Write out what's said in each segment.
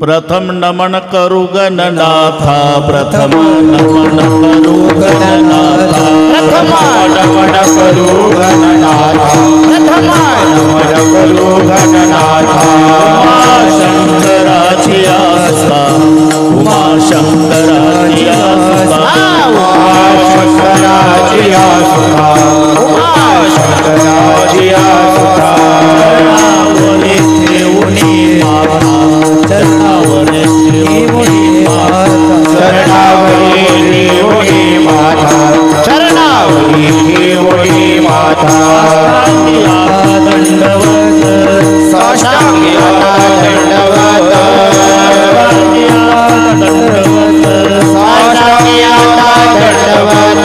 प्रथम नमन करू गणनाथा, प्रथम नमन करू गणनाथा, प्रथम नमन करू गणनाथा, प्रथम नमन करू गणनाथा। उमा शंकराची आस्था, उमा शंकराची आस्था, उमा शंकराची आस्था, उमा शंकराची आस्था। चरणावरी ठेवणी माता, चरणावरी ठेवणी माता, चरणावरी ठेवणी माता, चरणावरी ठेवणी माता। दंडवत साष्टांगी दंडवत, दंडवत साष्टांगी दंडवत।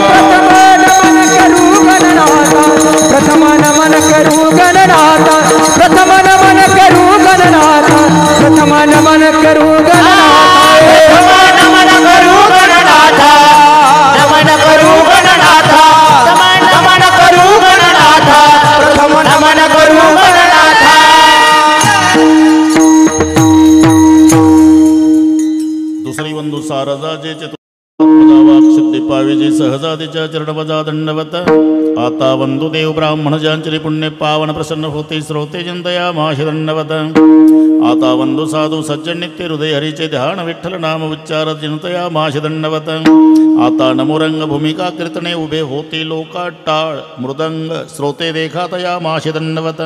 प्रथम नमन करू गणनाथा, प्रथम नमन करू गणनाथा, प्रथम नमन करू गणनाथा, प्रथम नमन करू गणनाथा, नमन करू गणनाथा, नमन करू गणनाथा, प्रथम नमन करू गणनाथा। दुसरी वंदू सारदाजेचे सिद्धी पाविजे सहजातीच्या चरणवजा दंडवत। आता वंदुदेव ब्राह्मण ज्यांचे पुण्य पावन प्रसन्न होते श्रोते जनतया माशी दंडवत। आता वंदु साधू सज्जन नित्य हृदय हरीचे ध्यान विठ्ठल नाम उच्चार जनतया माशी दंडवत। आता नमोरंग भूमिका कीर्तने उभे होते लोका टाळ मृदंग श्रोते देखातया माशी दंडवत।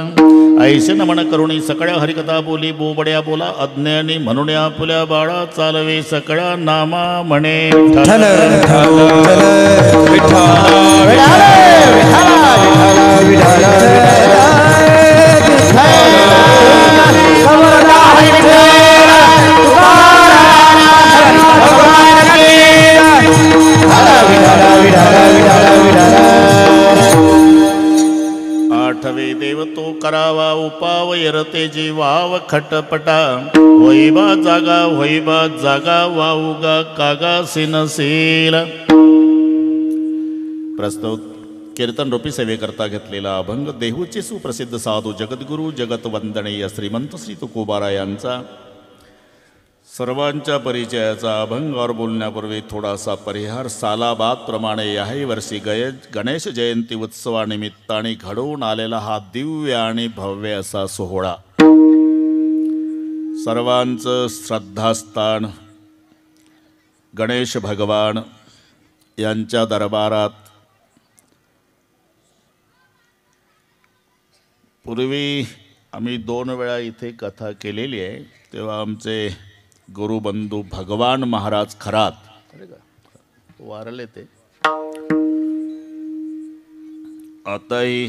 ऐसे नमन करुणी सकळ्या हरिकथा बोली बोबड्या बोला अज्ञानी म्हणून आपुल्या बाळा चालवे सकळ्या नामा म्हणे विठ्ठल आठवे देव तो करावा उपाव यरते जीवाव खटपटा। होईबा जागा वाऊगा कागा सिनसील। प्रस्तुत कीर्तन रूपी सेवेकरता घेतलेला अभंग देहूचे सुप्रसिद्ध साधू जगद्गुरु जगत वंदनीय श्रीमंत श्री तुकोबारा यांचा सर्वांच्या परिचयाचा अभंगावर बोलण्यापूर्वी थोडासा परिहार। सालाबाद प्रमाणे याही वर्षी गणेश जयंती उत्सवानिमित्ताने घडवून आलेला हा दिव्य आणि भव्य असा सोहळा सर्वांचं श्रद्धास्थान गणेश भगवान यांच्या दरबारात। पूर्वी आम्ही 2 वेळा इथे कथा केलेली आहे, तेव्हा आमचे गुरुबंधू भगवान महाराज खरात वारले ते। आताही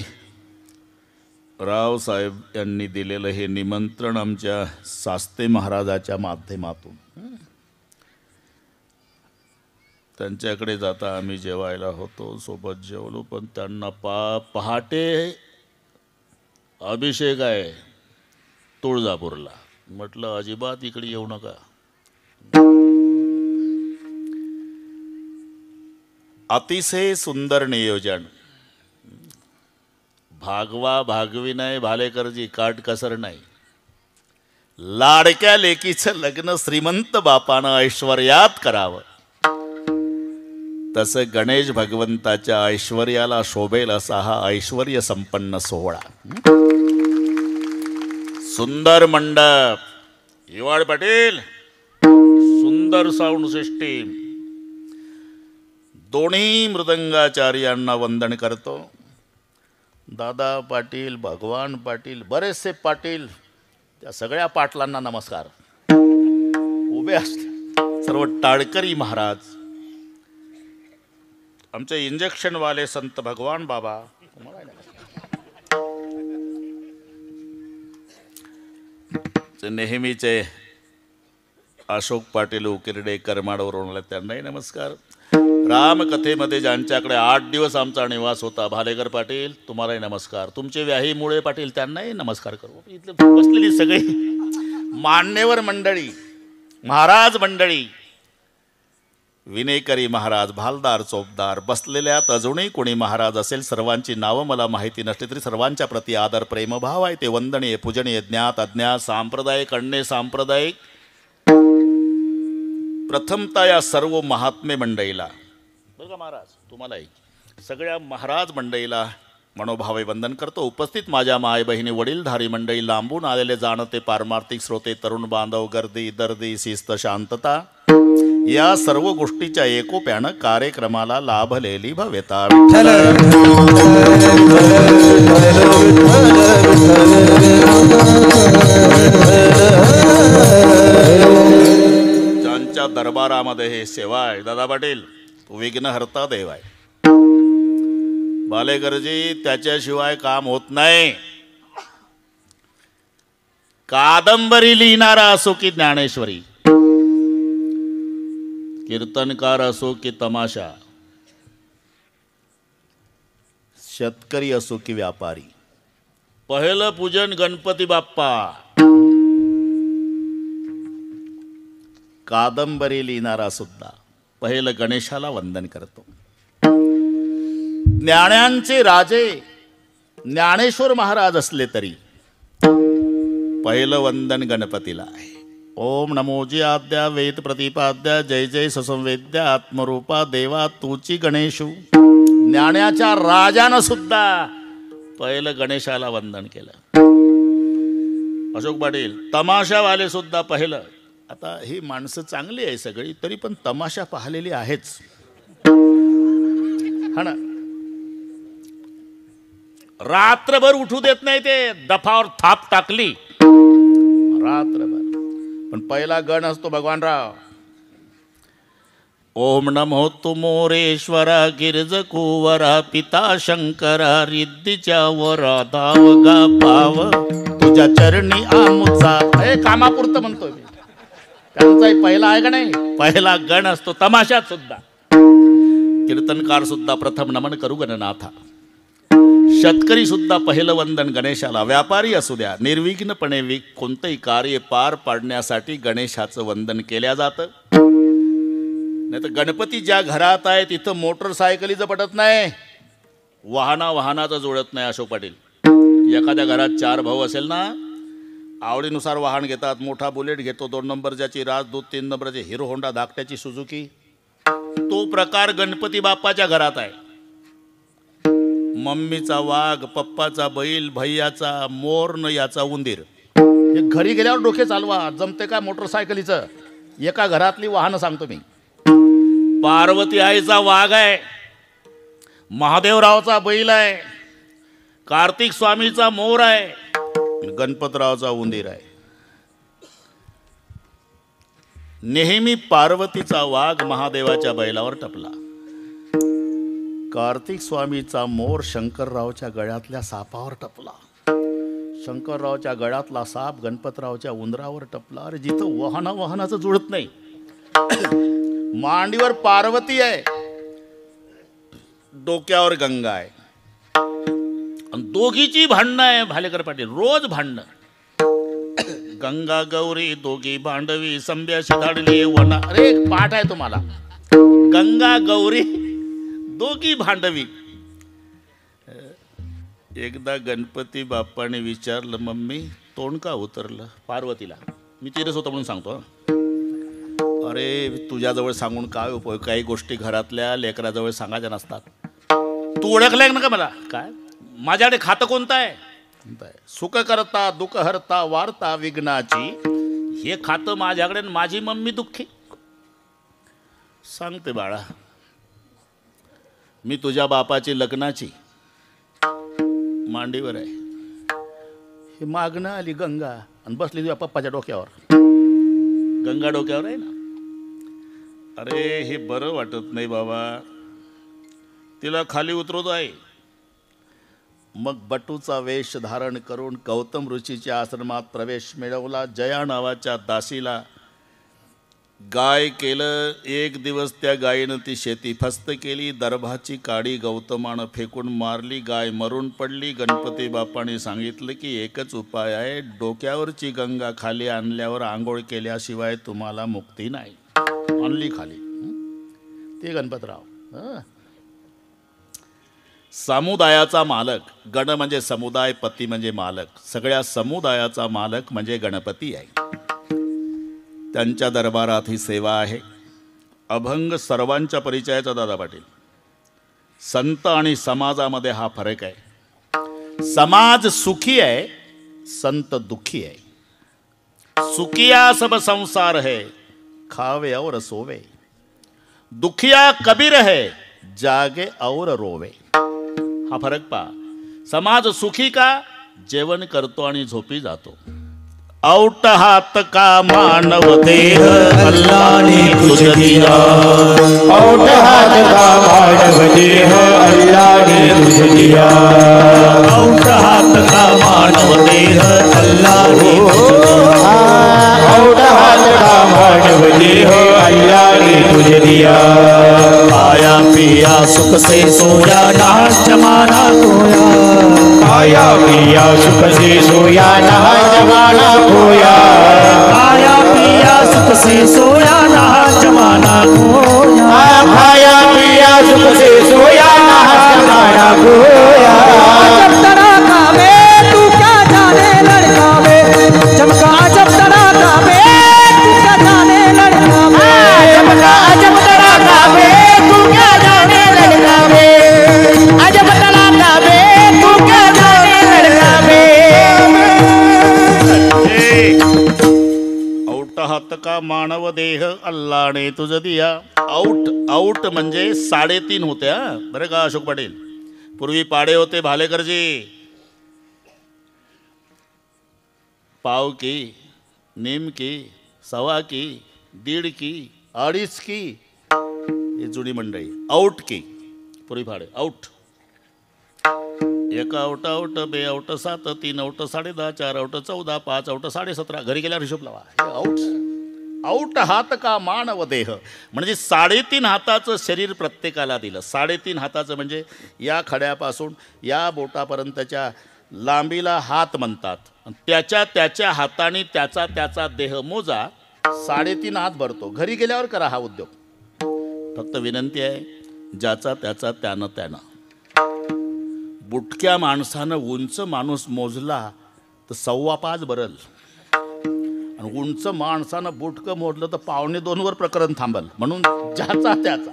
रावसाहेब यांनी दिलेलं हे निमंत्रण आमच्या सास्ते महाराजाच्या माध्यमातून त्यांच्याकडे जाता आम्ही जेवायला होतो, सोबत जेवलो, पण त्यांना पहाटे अभिषेक आहे तुळजापूरला। म्हटलं अजिबात इकडे येऊ नका। अतिशय सुंदर नियोजन। भागवा भागवी नाही भालेकरजी, काटकसर नाही। लाडक्या लेकीचं लग्न श्रीमंत बापानं ऐश्वर्यात करावं, तसं गणेश भगवंताच्या ऐश्वर्याला शोभेल असा हा ऐश्वर्य संपन्न सोहळा। सुंदर मंडप, हिवाळ पाटील सुंदर साऊंड सिस्टीम, दोन्ही मृदंगाचार्यांना वंदन करतो। दादा पाटील, भगवान पाटील, बरेचसे पाटील, त्या सगळ्या पाटलांना नमस्कार। उभे असते सर्व टाळकरी महाराज, आमचे इंजेक्शनवाले संत भगवान बाबा, नेहमीचे अशोक पाटील उकिरडे करमाडवरून आले त्यांनाही नमस्कार। रामकथेमध्ये ज्यांच्याकडे 8 दिवस आमचा निवास होता भालेकर पाटील तुम्हालाही नमस्कार। तुमचे व्याहीमुळे पाटील त्यांनाही नमस्कार करू। इथले बसलेली सगळी मान्यवर मंडळी, महाराज मंडळी, विनेकरी महाराज, भालदार, चोपदार, बसलेल्यात अजूनही कोणी महाराज असेल, सर्वांची नावं मला माहिती नसली तरी सर्वांच्या प्रती आदर प्रेमभाव आहे. ते वंदनीय, पूजनीय, ज्ञात अज्ञात, सांप्रदायिक, अन्य सांप्रदायिक. प्रथमतः या सर्व महात्मे मंडळीला, बरं का महाराज, तुम्हालाही सगळ्या महाराज मंडळीला मनोभावे वंदन करतो. उपस्थित माझ्या माय बहिणी, वडीलधारी मंडळी, लांबून आलेले जाणते पारमार्थिक श्रोते, तरुण बांधव, गर्दी दर्दी, शिस्त, शांतता, या सर्व गोष्टीच्या एकोप्यानं कार्यक्रमाला लाभलेली भव्यता. ज्यांच्या दरबारामध्ये हे सेवा आहे, दादा पाटील विघ्नहर्ता देव आहे. बालेकरजी, त्याच्याशिवाय काम होत नाही. कादंबरी लिहिणारा असो की ज्ञानेश्वरी, कीर्तनकार असो की तमाशा, शेतकरी असो की व्यापारी, पहिलं पूजन गणपती बाप्पा. कादंबरी लिहिणारा सुद्धा पहिलं गणेशाला वंदन करतो. ज्ञानांचे राजे ज्ञानेश्वर महाराज असले तरी पहिलं वंदन गणपतीला आहे. ओम नमोजी आद्या वेद प्रतिपाद्या, जय जय ससंवेद्या आत्मरूपा देवा तूची गणेशू. ज्ञानाच्या राजानं सुद्धा पहिलं गणेशाला वंदन केलं. अशोक पाटील, तमाशावाले सुद्धा पहिलं. आता ही माणसं चांगली आहे सगळी, तरी पण तमाशा पाहिलेली आहेच, हा ना. रात्रभर उठू देत नाही ते, दफावर थाप टाकली रात्रभर. पण पहिला गण असतो भगवानराव. ओम नमो तुमोरेश्वरा गिरज कुवरा, पिता शंकरा रिद्धीच्या वरा, धावगा पाव तुझ्या चरणी आमुचा. हे कामापुरतं म्हणतोय मी, त्यांचाही पहिला आहे का नाही. पहिला गण असतो तमाशात सुद्धा. कीर्तनकार सुद्धा प्रथम नमन करू गणनाथा. शेतकरी सुद्धा पहिलं वंदन गणेशाला. व्यापारी असू द्या, निर्विघ्नपणे कोणतंही कार्य पार पाडण्यासाठी गणेशाचं वंदन केल्या जातं. नाही तर गणपती ज्या घरात आहे तिथं मोटरसायकलीचं पटत नाही, वाहनाचं जुळत नाही. अशोक पाटील, एखाद्या घरात 4 भाऊ असेल ना, आवडीनुसार वाहन घेतात. मोठा बुलेट घेतो, 2 नंबरची राजदूत, 3 नंबरची हिरो होंडा, धाकट्याची सुझुकी. तो प्रकार गणपती बाप्पाच्या घरात आहे. मम्मीचा वाघ, पप्पाचा बैल, भैयाचा मोर, न याचा उंदीर. हे घरी गेल्यावर डोके चालवा, जमते का मोटरसायकलीचं. एका घरातली वाहनं सांगतो मी. पार्वती आईचा वाघ आहे, महादेवरावचा बैल आहे, कार्तिक स्वामीचा मोर आहे, गणपतरावचा उंदीर आहे. नेहमी पार्वतीचा वाघ महादेवाच्या बैलावर टपला. कार्तिक स्वामीचा मोर शंकररावच्या गळ्यातल्या सापावर टपला. शंकररावच्या गळ्यातला साप गणपतरावच्या उंदरावर टपला. अरे जिथं वाहनाचं जुळत नाही. मांडीवर पार्वती आहे, डोक्यावर गंगा आहे, आणि दोघीची भांडणं आहे. भालेकर पाटील, रोज भांडणं. गंगा गौरी दोघी भांडवी, संभ्याशी धाडली वना. अरे एक पाठ आहे तुम्हाला. गंगा गौरी दोघी भांडवी. एकदा गणपती बाप्पाने विचारलं, मम्मी तोंड का उतरलं पार्वतीला. मी तिरस होतो म्हणून सांगतो. अरे तुझ्याजवळ सांगून काय उपयोग, काही गोष्टी घरातल्या लेकराजवळ सांगायच्या नसतात. तू ओळखलाय ना का मला. काय माझ्याकडे खातं कोणतं आहे. सुख करता दुःख हरता वार्ता विघ्नाची. हे खातं माझ्याकडे, माझी मम्मी दुःखी. सांगते बाळा, मी तुझ्या बापाची लग्नाची मांडीवर आहे. हे मागणं आली गंगा आणि बसली तुझ्या पप्पाच्या डोक्यावर. गंगा डोक्यावर आहे ना. अरे हे बरं वाटत नाही बाबा. तिला खाली उतरवत आहे. मग बटूचा वेश धारण करून गौतम ऋषीच्या आश्रमात प्रवेश मिळवला. जया नावाच्या दासीला गाय केलं. एक दिवस त्या गायीनं ती शेती फस्त केली. दर्भाची काडी गौतमानं फेकून मारली. गाय मरून पडली. गणपती बाप्पाने सांगितलं की एकच उपाय आहे, डोक्यावरची गंगा खाली आणल्यावर आंघोळ केल्याशिवाय तुम्हाला मुक्ती नाही. आणली खाली. ते गणपतराव. समुदायाचा मालक, गण म्हणजे समुदाय, पती म्हणजे मालक. सगळ्या समुदायाचा मालक म्हणजे गणपती आहे. त्यांच्या दरबारात ही सेवा आहे. अभंग सर्वांच्या परिचयाचा दादा पाटील. संत आणि समाजामध्ये हा फरक आहे. समाज सुखी आहे, संत दुखी आहे. सुखिया सब संसार है, खावे और सोवे. दुखिया कबीर है, जागे और रोवे. हा फरक पहा. समाज सुखी का? जेवण करतो आणि झोपी जातो. औट हात का मानव देह, अल्लाने तुझ दिया. औट हात का मानव देह, अल्लाने तुझ दिया. औट हात का मानव देह, अल्लाने तुझ दिया. औट हात का मानव देह, अल्लाने तुझ दिया. खाया पिया सुख से सोया, नाच जमाना खोया. खाया पिया सुख से सोया, नहा जमाना खोया. खाया पिया सुख से सोया, नहा जमाना खोया. खाया पिया सुख से सोया, नहा जमाना खोया. जब तरा खावे तू क्या जाने लड़का में, चमका जब तरा खावे तू क्या जाने लड़का में. चमका जब तरा खावे तू क्या जाने लड़का में. अजब तरा खावे तू क्या जाने लड़का में. औट हात का मानव देह, अल्लाने तुझ दिया. आऊट आऊट म्हणजे 3.5 होत्या बरं का अशोक पाटील. पूर्वी पाडे होते भालेकरजी. पाव की, नीम की, सवा की, 1.5 की, 2.5 की, ही जुनी मंडळी. आऊट की पूर्वी पाडे. Out. 1 out out, 2 out 7, 3 out 10.5, 4 out 14, 5 out 17. घरी गेल्यावर हिशोब लावा. हे आऊट. आऊट हात का मानव देह म्हणजे 3.5 हाताचं शरीर प्रत्येकाला दिलं. 3.5 हाताचं म्हणजे या खड्यापासून या बोटापर्यंतच्या लांबीला हात म्हणतात. त्याच्या हाताने त्याचा देह मोजा. 3.5 हात भरतो. घरी गेल्यावर करा हा उद्योग. फक्त विनंती आहे, ज्याचा त्यानं. बुटक्या माणसानं उंच माणूस मोजला तर 5.25 भरल. आणि उंच माणसानं बुटकं मोडलं तर 1.25 वर प्रकरण थांबल. म्हणून ज्याचा त्याचा.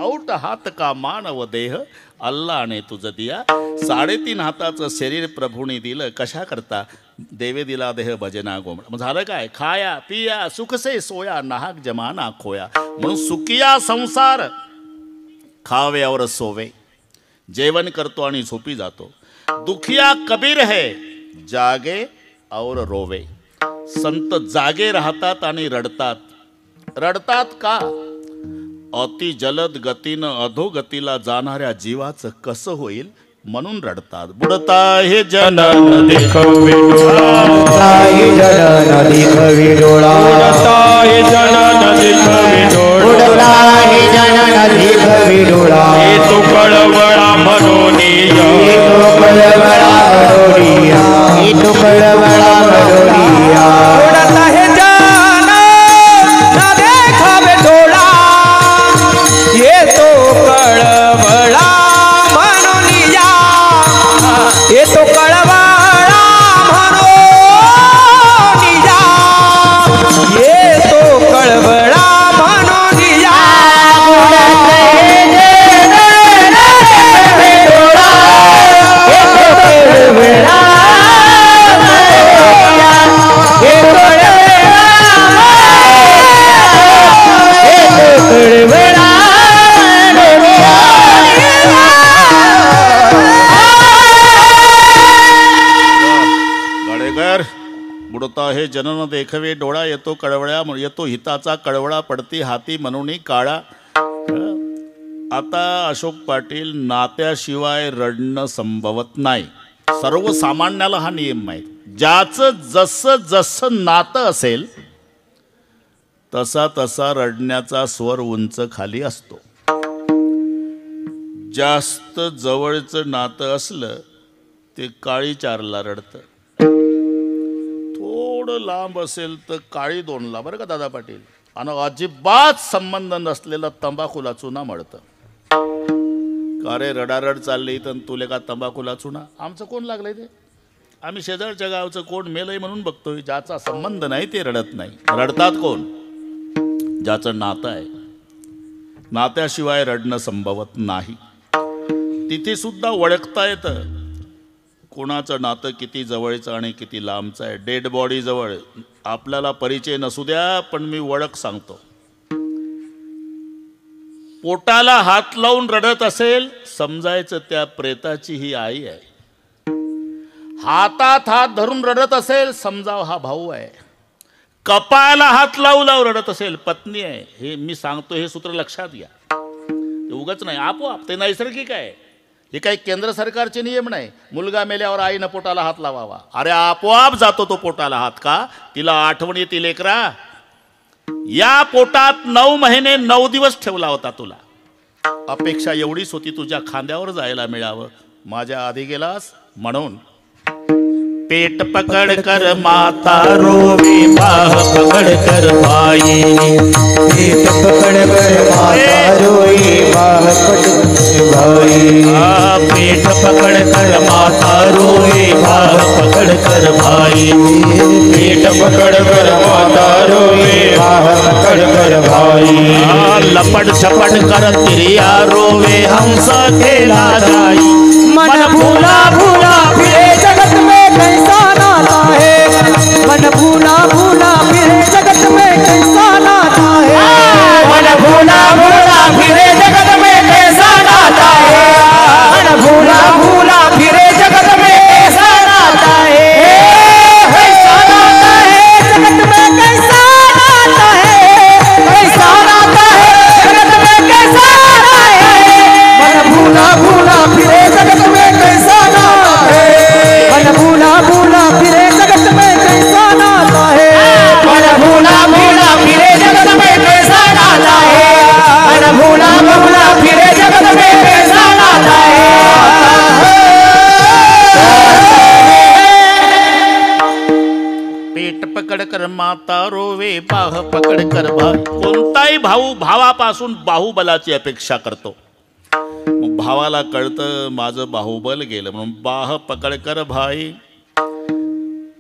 औट हात का मानव देह, अल्लाने तुझ दिया. 3.5 हाताचं शरीर प्रभूने दिलं. कशा करता? देवे दिला देह भजना गोमड. मग झालं काय? खाया पिया सुख से सोया, नाहक जमाना खोया. म्हणून सुखिया संसार, खावे और सोवे. जेवण करतो आणि झोपी जातो. दुखिया कबीर है, जागे और रोवे. संत जागे राहतात आणि रडतात. रडतात का? अति जलद गतीनं अधोगतीला जाणाऱ्या जीवाचं कसं होईल म्हणून रडतात. बुडता हे जनन देखवे डोळा, हे जनन देखवे डोळा. हे जनन देखवे डोळा. उडता हे जनन देखवे डोळा. हे तो कळवळा मनोनिया. हे तो कळवळा मनोनिया. हे तो कळवळा मनोनिया. उड़ता है जाना ना देखावे डोळा, ये तो कळवळा मनोनिया. ये तो कळवळा मनोनिया. ये तो कळवळा मनोनिया. बुडता हे जनन देखवे डोळा. येतो कळवळ्या येतो हिताचा कळवळा पडती हाती म्हणून काळा. आता अशोक पाटील, नात्याशिवाय रडणं संभवत नाही. सर्वसामान्याला हा नियम माहीत. ज्याचं जसं नातं असेल तसा रडण्याचा स्वर उंच खाली असतो. जास्त जवळचं नातं असलं ते काळी 4ला रडतं. थोडं लांब असेल तर काळी 2ला. बरं का दादा पाटील. आणि अजिबात संबंध नसलेलं तंबाखूला चुना मळतं. का रे रडारड चालली तर तुले का तंबाखूला चुना? आमचं कोण लागलंय ते? आम्ही शेजारच्या गावचं कोण मेलंय म्हणून बघतोय. ज्याचा संबंध नाही ते रडत नाही. रडतात कोण? ज्याचं नातं आहे. नात्याशिवाय रडणं संभवत नाही. तिथे सुद्धा ओळखता येतं कोणाचं नातं किती जवळचं आणि किती लांबचं आहे. डेड बॉडी जवळ आपल्याला परिचय नसू द्या, पण मी ओळख सांगतो. पोटाला हात लावून रडत असेल, समजायचं त्या प्रेताची ही आई आहे. हातात हात धरून रडत असेल, समजाव हा भाऊ आहे. कपाळाला हात लावू रडत असेल, पत्नी आहे. हे मी सांगतो, हे सूत्र लक्षात घ्या. ते उगाच नाही, आपोआप ते नैसर्गिक आहे. हे काही केंद्र सरकारचे नियम नाही. मुलगा मेल्यावर आईनं पोटाला हात लावावा. अरे आपोआप जातो तो पोटाला हात. का? तिला आठवण येते लेकरा, या पोटात 9 महिने 9 दिवस ठेवला होता तुला. अपेक्षा एवढीच होती तुझ्या खांद्यावर जायला मिळावं. माझ्या आधी गेलास म्हणून. पेट पकड़ कर माता रोवे, बाह पकड़ कर भाई. पेट पकड़ कर माता रोए, बाह पकड़ भाई. पेट पकड़ कर माता रोए, बाह पकड़ कर भाई. पेट पकड़ कर माता रोए, बाह पकड़ कर भाई. लपट झपट कर तिरिया रोवे, हंस खेला जाई. मन भूला भूला फिरे जगत में कैसा नाता है. मन भूला भूला फिरे जगत में कैसा नाता है. मन भूला भूला फिरे जगत में कैसा नाता है. मन भूला भूला फिरे जगत में कैसा नाता है. कैसा नाता है जगत में कैसा नाता है. कैसा नाता है जगत में कैसा नाता है. मन भूला भूला फिरे जगत में कैसा नाता है. मन भूला भूला फिरे जगत में कैसा नाता है. मन भूला भूला फिरे जगत में कैसा नाता है. मन भूला भूला फिरे जगत में कैसा नाता है. पेट पकड कर माता रोवे, बाह पकड कर भाई. कोणताही भाऊ भावापासून बाहुबलाची अपेक्षा करतो. मग भावाला कळतं माझं बाहुबल गेलं, म्हणून बाह पकड कर भाई.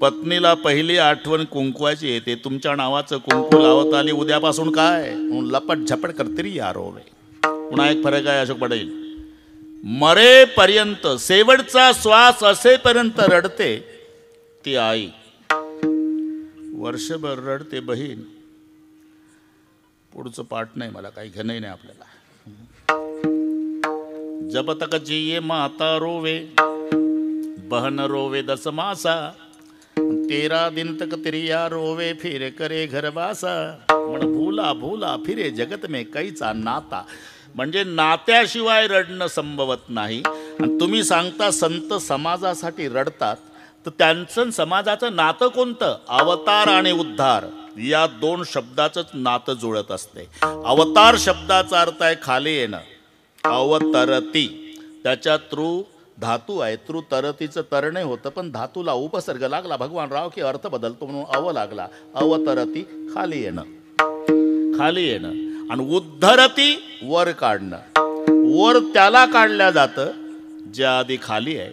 पत्नीला पहिली आठवण कुंकवाची येते. तुमच्या नावाचं कुंकू लावत आली, उद्यापासून काय? म्हणून लपट झपट करतरी या रोवे. पुन्हा एक फरक आहे अशोक पटेल. मरेपर्यंत, शेवटचा श्वास असेपर्यंत रडते ती आई. वर्षभर रडते बहीण. पुढचं पाठ नाही, मला काही घेणं नाही आपल्याला. जब तक जिये माता रोवे, बहन रोवे 10 मासा. 13 दिन तक तिरिया रोवे, फिर करे घरवासा. म्हण भूला भूला फिरे जगत में कैचा नाता. म्हणजे नात्याशिवाय रडणं संभवत नाही. आणि तुम्ही सांगता संत समाजासाठी रडतात, तर त्यांचं समाजाचं नातं कोणतं? अवतार आणि उद्धार या 2 शब्दाचंच नातं जुळत असते. अवतार शब्दाचा अर्थ आहे खाली येणं. अवतरती, त्याच्या तृ धातू आहे. तृ तरतीचं तरणे होतं, पण धातूला उपसर्ग लागला. भगवान राव की अर्थ बदलतो म्हणून अव लागला. अवतरती खाली येणं, खाली येणं. आणि उद्धरती वर काढणं. वर त्याला काढल्या जातं जे आधी खाली आहे.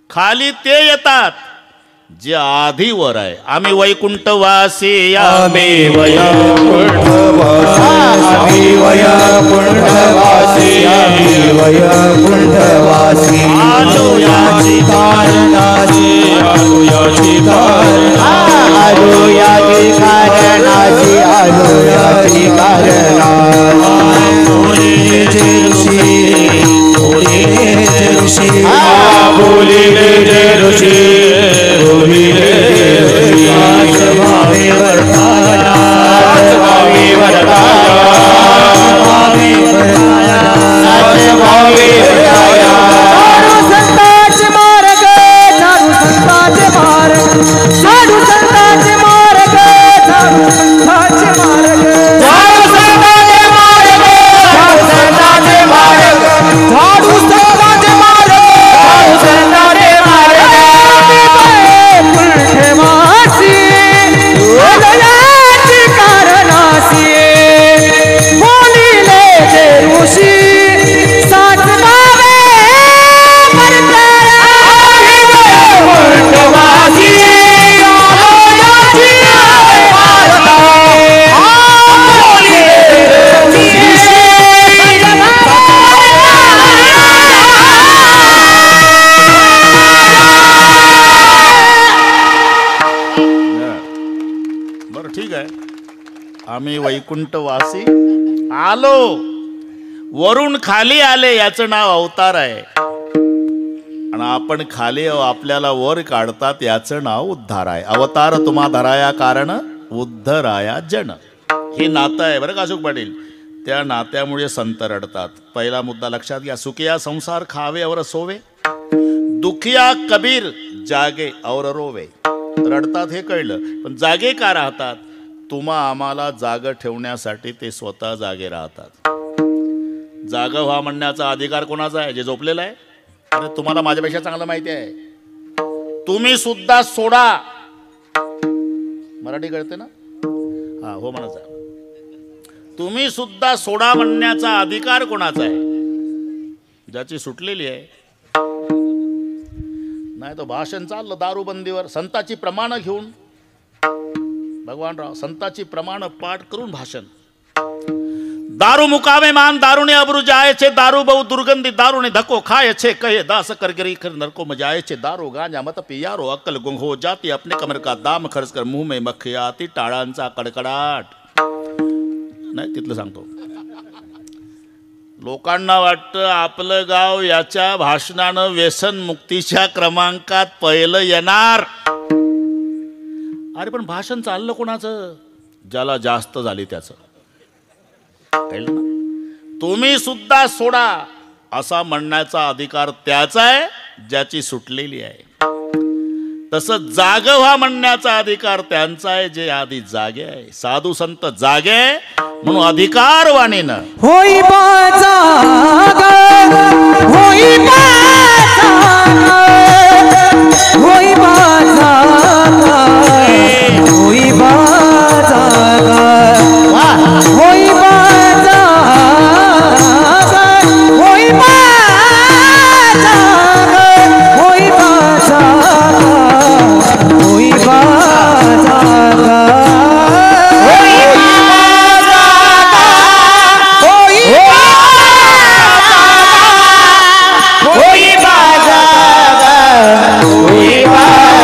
खाली ते येतात जे आधी वर आहे. आम्ही वैकुंठवासी, आम्ही वैकुंठवासी, आम्ही वैकुंठवासी, आम्ही वैकुंठवासी. आलो याची कारणाची, आलो याची कारणाची, आलो याची कारणाची, आलो याची कारणाची. बोलीचे ऋषी, बोलीचे ऋषी, बोलीचे ऋषी, बोलीचे ऋषी. भावे वर्ताया, भावे वर्ताया, भावे वर्ताया, भावे वर्ताया. साधू संतांचे मार्ग, साधू संतांचे मार्ग, साधू संतांचे मार्ग, साधू संतांचे मार्ग. साधू संतांचे बरं ठीक आहे, आम्ही वैकुंठवासी आलो, वरून खाली आले याचं नाव अवतार आहे, आणि आपण खाली आपल्याला वर काढतात याचं नाव उद्धार आहे. अवतार तुम्हा धराया कारण उद्धराया जन, हे नातं आहे बरं का अशोक पाटील. त्या नात्यामुळे संत रडतात. पहिला मुद्दा लक्षात घ्या, सुखिया संसार खावे और सोवे, दुखिया कबीर जागे और रोवे. रडतात हे कळलं, पण जागे का राहतात? तुम्हा आम्हाला जाग ठेवण्यासाठी ते स्वतः जागे राहतात. जाग व्हा म्हणण्याचा अधिकार कोणाचा आहे? जे झोपलेला आहे. अरे तुम्हाला माझ्यापेक्षा चांगलं माहिती आहे. तुम्ही सुद्धा सोडा, मराठी कळते ना? हा हो म्हणायचं. तुम्ही सुद्धा सोडा म्हणण्याचा अधिकार कोणाचा आहे? ज्याची सुटलेली आहे. नाही तो भाषण चाललं दारूबंदीवर, संताची प्रमाण घेऊन, भगवानराव संताची प्रमाण पाठ करून भाषण. दारू मुकावे मान दारूने अब्रू जाए छे, दारू बहु दुर्गंधी दारूने धक्को खाए छे, कहे दास करगरी कर नरको मजाए छे, दारू गांजा मत पियारो अक्कल गुंग हो जाती, अपने कमर का दाम खर्च कर मुंह में मक्खी आती, टाळांचा कडकडाट. नाही तिथलं सांगतो. लोकांना वाटतं आपलं गाव याच्या भाषणानं व्यसन मुक्तीच्या क्रमांकात पहिलं येणार. अरे पण भाषण चाललं कोणाचं? ज्याला जास्त झाली त्याचं. तुम्ही सुद्धा सोडा असा म्हणण्याचा अधिकार त्याचा आहे ज्याची सुटलेली आहे. तसं जाग व्हा म्हणण्याचा अधिकार त्यांचा आहे जे आधी जागे आहे. साधू संत जागे आहे म्हणून अधिकारवाणीनं होई बाजाग, होई बाजाग, होई बाजाग, होई बाजाग, होई बाजाग, होई बाजाग, होई बाजाग, होई बाजाग, होई बाजाग, होई बाजाग,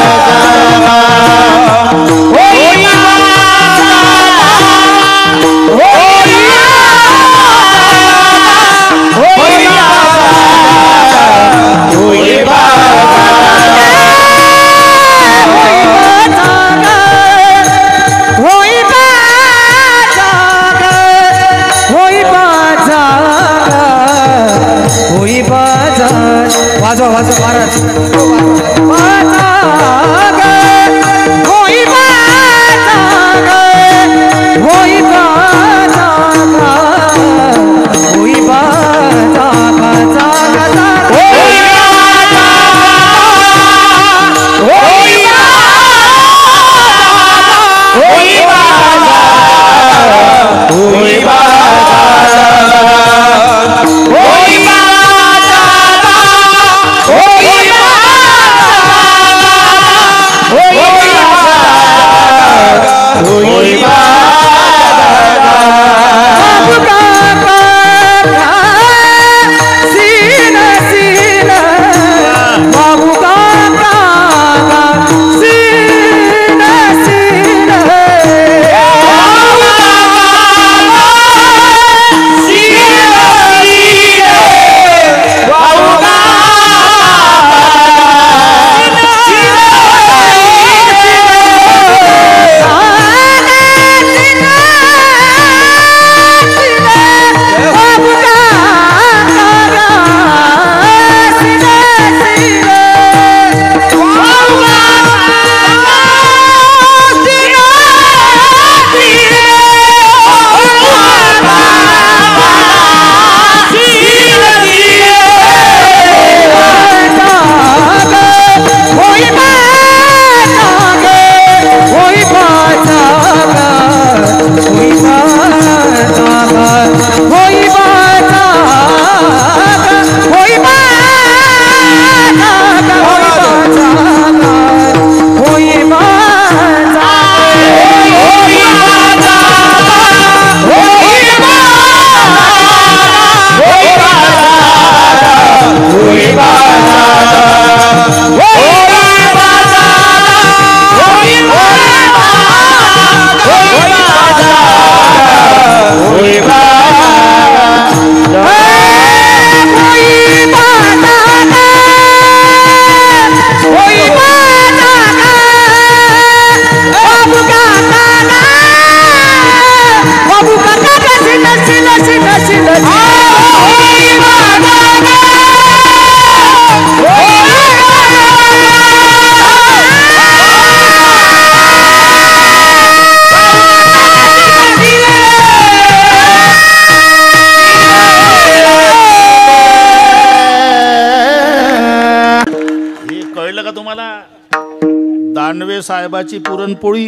दानवे साहेबाची पुरणपोळी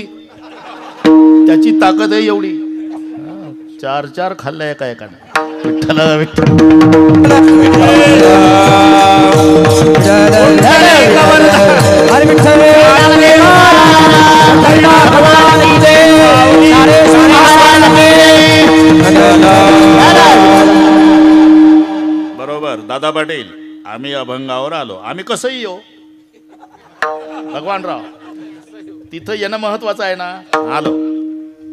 त्याची ताकद आहे एवढी. 4 खाल्ल्या एका एकाने. विठ्ठला विठ्ठल. बरोबर दादा पाटील, आम्ही अभंगावर आलो. आम्ही कसंही येऊ भगवानराव, तिथं येणं महत्वाचं आहे ना. आलो.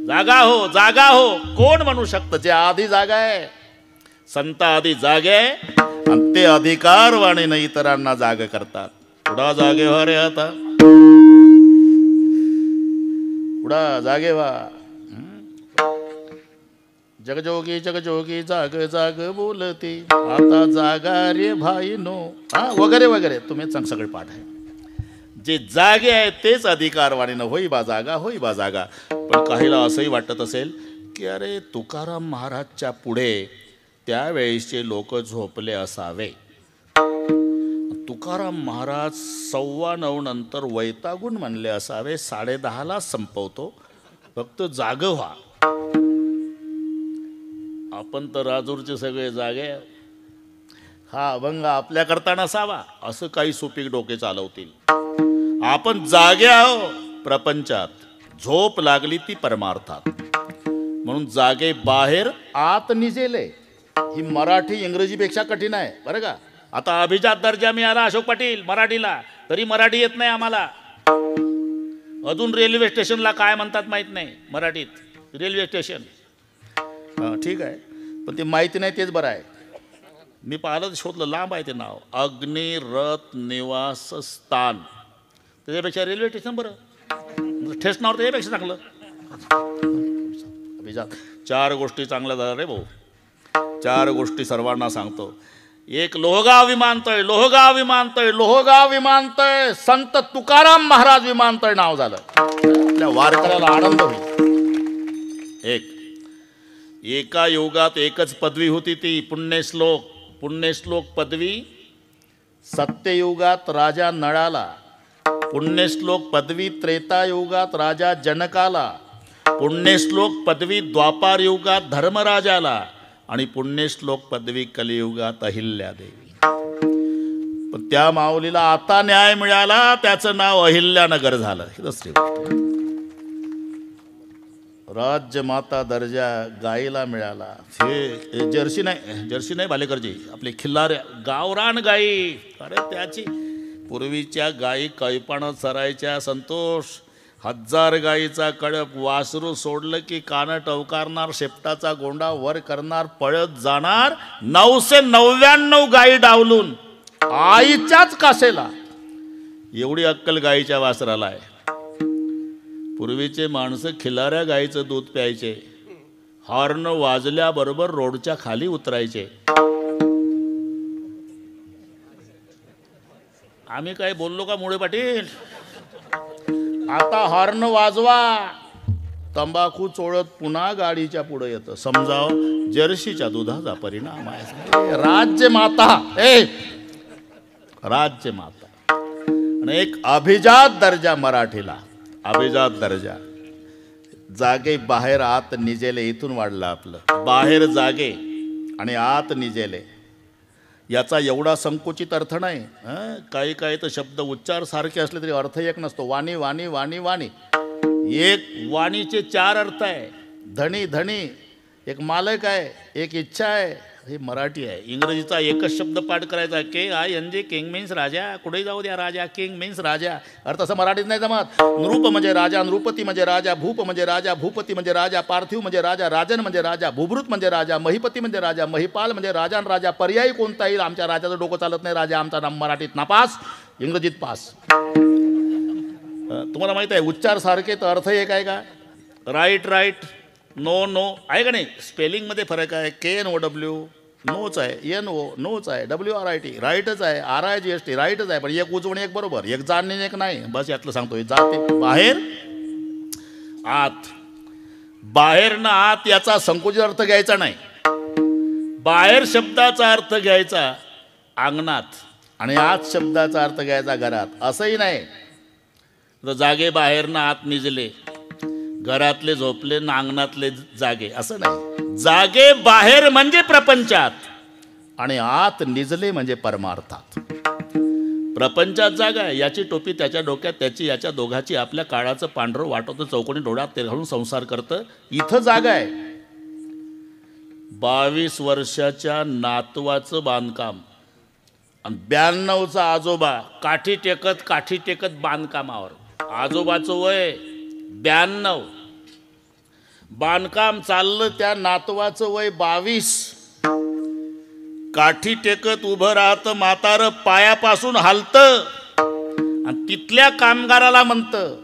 जागा हो, जागा हो. कोण म्हणू शकतं जे आधी जागा आहे? संत आधी जागे आहे आणि ते अधिकारवाणीनं इतरांना जाग करतात. पुढा जागे व्हा रे आता, पुढा जागे व्हा. जगजोगी जगजोगी जाग जाग बोलते आता जागा रे भाई नो, वगैरे वगैरे. तुम्ही सगळे पाठ आहे. जे जागे आहे तेच अधिकारवाणीनं होई बा जागा, होई बा जागा. पण काहीला असंही वाटत असेल की अरे तुकाराम महाराजच्या पुढे त्यावेळेसचे लोक झोपले असावे. तुकाराम महाराज 9:15 नंतर वैतागून म्हणले असावे, 10:30ला संपवतो, फक्त जाग व्हा. आपण तर राजूरचे सगळे जागे. हा अभंग आपल्याकरता नसावा असं काही सुपीक डोके चालवतील. आपण जागे आहो प्रपंचात, झोप लागली ती परमार्थात. म्हणून जागे बाहेर आत निजेले. ही मराठी इंग्रजीपेक्षा कठीण आहे बरं का. आता अभिजात दर्जा मिळाला अशोक पाटील मराठीला, तरी मराठी येत नाही आम्हाला. अजून रेल्वे स्टेशनला काय म्हणतात माहीत नाही मराठीत. रेल्वे स्टेशन ठीक आहे, पण ते माहिती नाही तेच बरं आहे. मी पाहिलं शोधलं, लांब आहे ते नाव. अग्निरथ निवास स्थान. त्याच्यापेक्षा रेल्वे स्टेशन बरं. ठेसनावर त्याच्यापेक्षा चांगलं. अभिजात 4 गोष्टी चांगल्या झाल्या रे भाऊ. 4 गोष्टी सर्वांना सांगतो. एक लोहगाव विमानतळ, लोहगाव विमानतळ, लोहगाव विमानतळ. संत तुकाराम महाराज विमानतळ नाव झालं. आपल्या वारकऱ्याला आनंद होईल. एका युगात एकच पदवी होती ती पुण्यश्लोक. पुण्यश्लोक पदवी सत्ययुगात राजा नळाला, पुण्यश्लोक पदवी त्रेतायुगात राजा जनकाला, पुण्यश्लोक पदवी द्वापार युगात धर्मराजाला आणि पुण्यश्लोक पदवी कलियुगात अहिल्यादेवी. पण त्या माऊलीला आता न्याय मिळाला, त्याचं नाव अहिल्यानगर झालं. ही दुसरी गोष्ट. राज्यमाता दर्जा गाईला मिळाला. हे जर्सी नाही भालेकरजी, आपली खिल्लाऱ्या गावरान गाई. अरे त्याची पूर्वीच्या गाई कैपानं चरायच्या संतोष. 1000 गाईचा कळप, वासरू सोडलं की कानं टवकारणार, शेपटाचा गोंडा वर करणार, पळत जाणार. 999 गाई डावलून आईच्याच कासेला. एवढी अक्कल गाईच्या वासराला आहे. पूर्वीचे माणसं खिलाऱ्या गाईचं दूध प्यायचे. हॉर्न वाजल्याबरोबर रोडच्या खाली उतरायचे. आम्ही काय बोललो का मुळे पाटील? आता हॉर्न वाजवा, तंबाखू चोळत पुन्हा गाडीच्या पुढे येतं. समजाव जर्सीच्या दुधाचा परिणाम आहे. राज्यमाता, राज्यमाता. आणि एक अभिजात दर्जा मराठीला, अभिजात दर्जा. जागे बाहेर आत निजेले, इथून वाढलं आपलं. बाहेर जागे आणि आत निजेले याचा एवढा संकुचित अर्थ नाही. काही काही तर शब्द उच्चार सारखे असले तरी अर्थ एक नसतो. वाणी वाणी वाणी वाणी. एक वाणीचे 4 अर्थ आहे. धनी धनी, एक मालक आहे, एक इच्छा आहे. हे मराठी आहे. इंग्रजीचा एकच शब्द पाठ करायचा, KING, किंग मीन्स राजा. कुठेही जाऊ द्या राजा, किंग मीन्स राजा. अर्थ असं मराठीत नाही जमत. नृप म्हणजे राजा, नृपती म्हणजे राजा, भूप म्हणजे राजा, भूपती म्हणजे राजा, पार्थिव म्हणजे राजा, राजन म्हणजे राजा, भूभृत म्हणजे राजा, महिपती म्हणजे राजा, महिपाल म्हणजे राजा. राजा पर्यायी कोणता येईल? आमच्या राजाचं डोकं चालत नाही. राजा आमचा नाम मराठीत नापास, इंग्रजीत पास. तुम्हाला माहित आहे उच्चार सारखे तर अर्थ एक आहे का? राईट राईट, नो नो आहे का नाही? स्पेलिंगमध्ये फरक आहे. KNOW नोच आहे, NO नोच आहे, WRIT राईटच आहे, RIGST राईटच आहे. पण एक उजवणे एक बरोबर, एक जाणणे एक नाही. बस यातलं सांगतोय. जाते बाहेर आत. बाहेर ना आत याचा संकुचित अर्थ घ्यायचा नाही. बाहेर शब्दाचा अर्थ घ्यायचा अंगणात आणि आत शब्दाचा अर्थ घ्यायचा घरात. असंही नाही. तर जागे बाहेर ना आत निजले, घरातले झोपले ना अंगणातले जागे, असं नाही. जागे बाहेर म्हणजे प्रपंचात आणि आत निजले म्हणजे परमार्थात. प्रपंचात जागा आहे, याची टोपी त्याच्या डोक्यात, त्याची याच्या, दोघाची आपल्या काळाचं पांढरं वाटवतं, चौकोनी डोळ्यात तेल घालून संसार करतं. इथं जागा आहे 22 वर्षाच्या नातवाचं बांधकाम आणि 92चा आजोबा काठी टेकत बांधकामावर. आजोबाचं वय 92, बांधकाम चाललं, त्या नातवाचं वय 22. काठी टेकत उभं राहतं म्हातारं, पायापासून हालतं आणि तिथल्या कामगाराला म्हणतं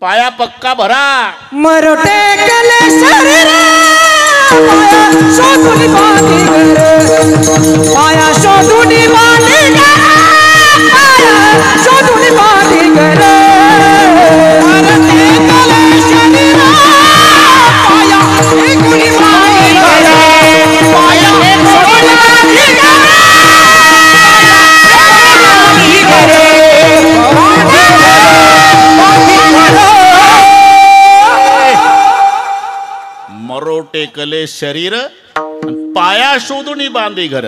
पाया पक्का भरा. मरोटे गले शरीरा पाया शोधून बांधी घर, पाया शोधून बांधी घर, पाया शोधून बांधी घर. मरोटे गले शरीरा पाया शोधून बांधी घर, पाया शोधून बांधी घर. मरो टेकले शरीर पाया शोधून बांधी घर.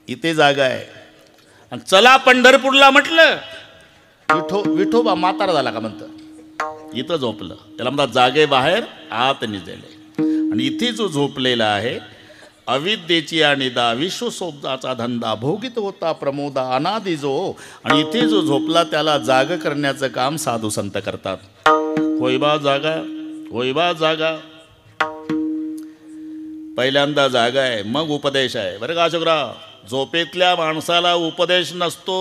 इथे जागा आहे. आणि चला पंढरपूरला म्हटलं, विठोबा म्हातारा झाला का म्हणतं, इथं झोपलं, त्याला म्हणतात जागे बाहेर आत निजले. आणि इथे जो झोपलेला आहे अविद्येची आणि दा विश्वसोबताचा धंदा भोगित होता प्रमोदा अनादि जो. आणि इथे जो झोपला त्याला जाग करण्याचं काम साधू संत करतात. होयबा जागा, होयबा जागा. पहिल्यांदा जागा आहे, मग उपदेश आहे. बरं का अशोकराव, झोपेतल्या माणसाला उपदेश नसतो.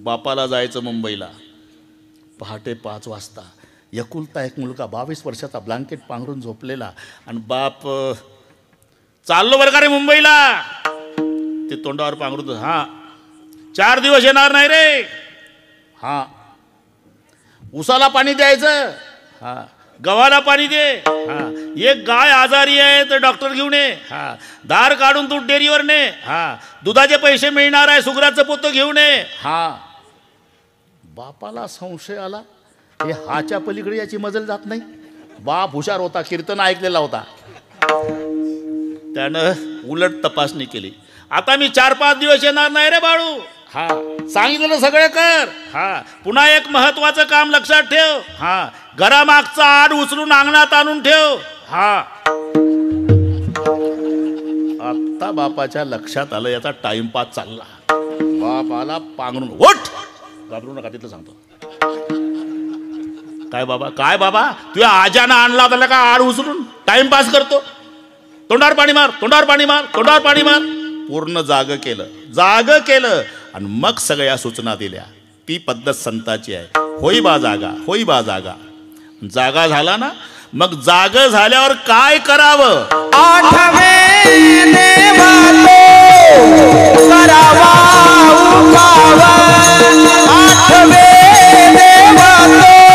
बापाला जायचं मुंबईला, पहाटे 5 वाजता, एकुलता एक मुलगा 22 वर्षाचा ब्लँकेट पांघरून झोपलेला, आणि बाप चाललो बरं का रे मुंबईला, ते तोंडावर पांघरून, हां 4 दिवस येणार नाही रे, हां उसाला पाणी द्यायचं, हां गव्हाला पाणी दे, हां एक गाय आजारी आहे तर डॉक्टर घेऊन ये, हां दार काढून दूध डेअरीवर ने, हां दुधाचे पैसे मिळणार आहे सुगराचं पोतं घेऊन ये, हां. बापाला संशय आला, हे हाच्या पलीकडे याची मजल जात नाही. बाप हुशार होता, कीर्तन ऐकलेला होता, त्यानं उलट तपासणी केली. आता मी 4-5 दिवस येणार नाही रे बाळू, हा सांगितलं सगळं कर, हा पुन्हा एक महत्वाचं काम लक्षात ठेव, हा घरामागचा आड उचलून अंगणात आणून ठेव, हा. आता बापाच्या लक्षात आलं याचा टाइमपास चालला. बापाला पांघरून, उठ, घाबरू नका, तिथलं सांगतो. काय बाबा, काय बाबा, तुझ्या आजानं आणला होता का आड उचलून, टाइमपास करतो, तोंडावर पाणी मार, तोंडावर पाणी मार, तोंडावर पाणी मार. पूर्ण जाग केलं आणि मग सगळ्या सूचना दिल्या. ती पद्धत संताची आहे. होई बा जागा, होई बा जागा. जागा झाला ना, मग जाग झाल्यावर काय करावं. आठवे देवा तो करावा उपावा, आठवे देवा तो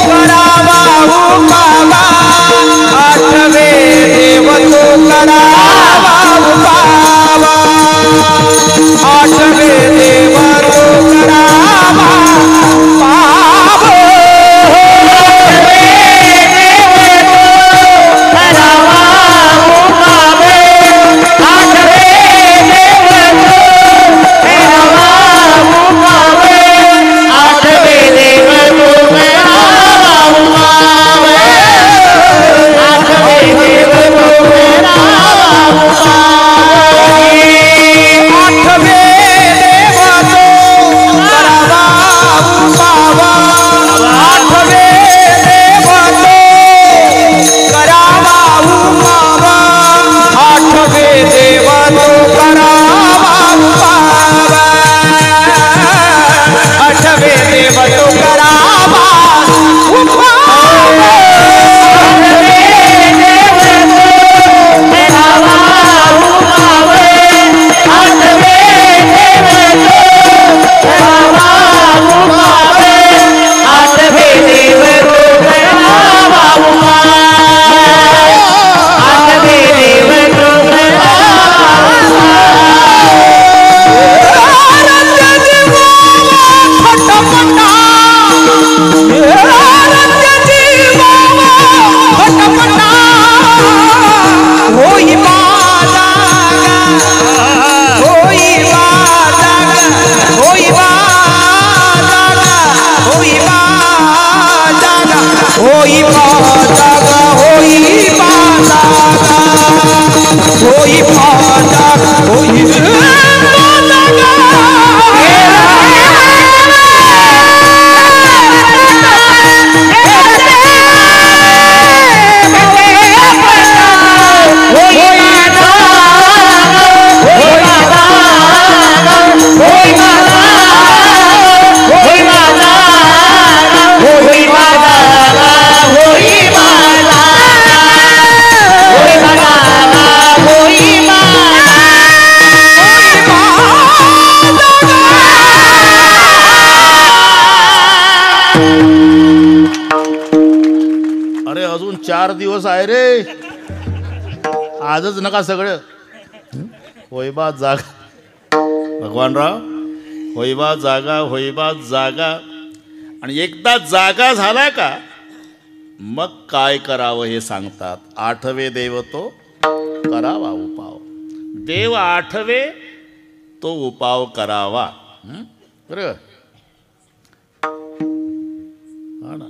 करावा उपावा, आठवे देव तो करावा उपावा, आठवे देव तो करावा उपावा. होई पाजागा होई पाजागा होई पाजागा होई अरे अजून 4 दिवस आहे रे, आजच नका सगळं. होईबा जागा भगवानराव, होईबा जागा, होईबा जागा. आणि एकदा जागा झाला का मग काय करावं हे सांगतात. आठवे देव तो करावा उपाव. देव आठवे तो उपाव करावा. बरोबर हा ना.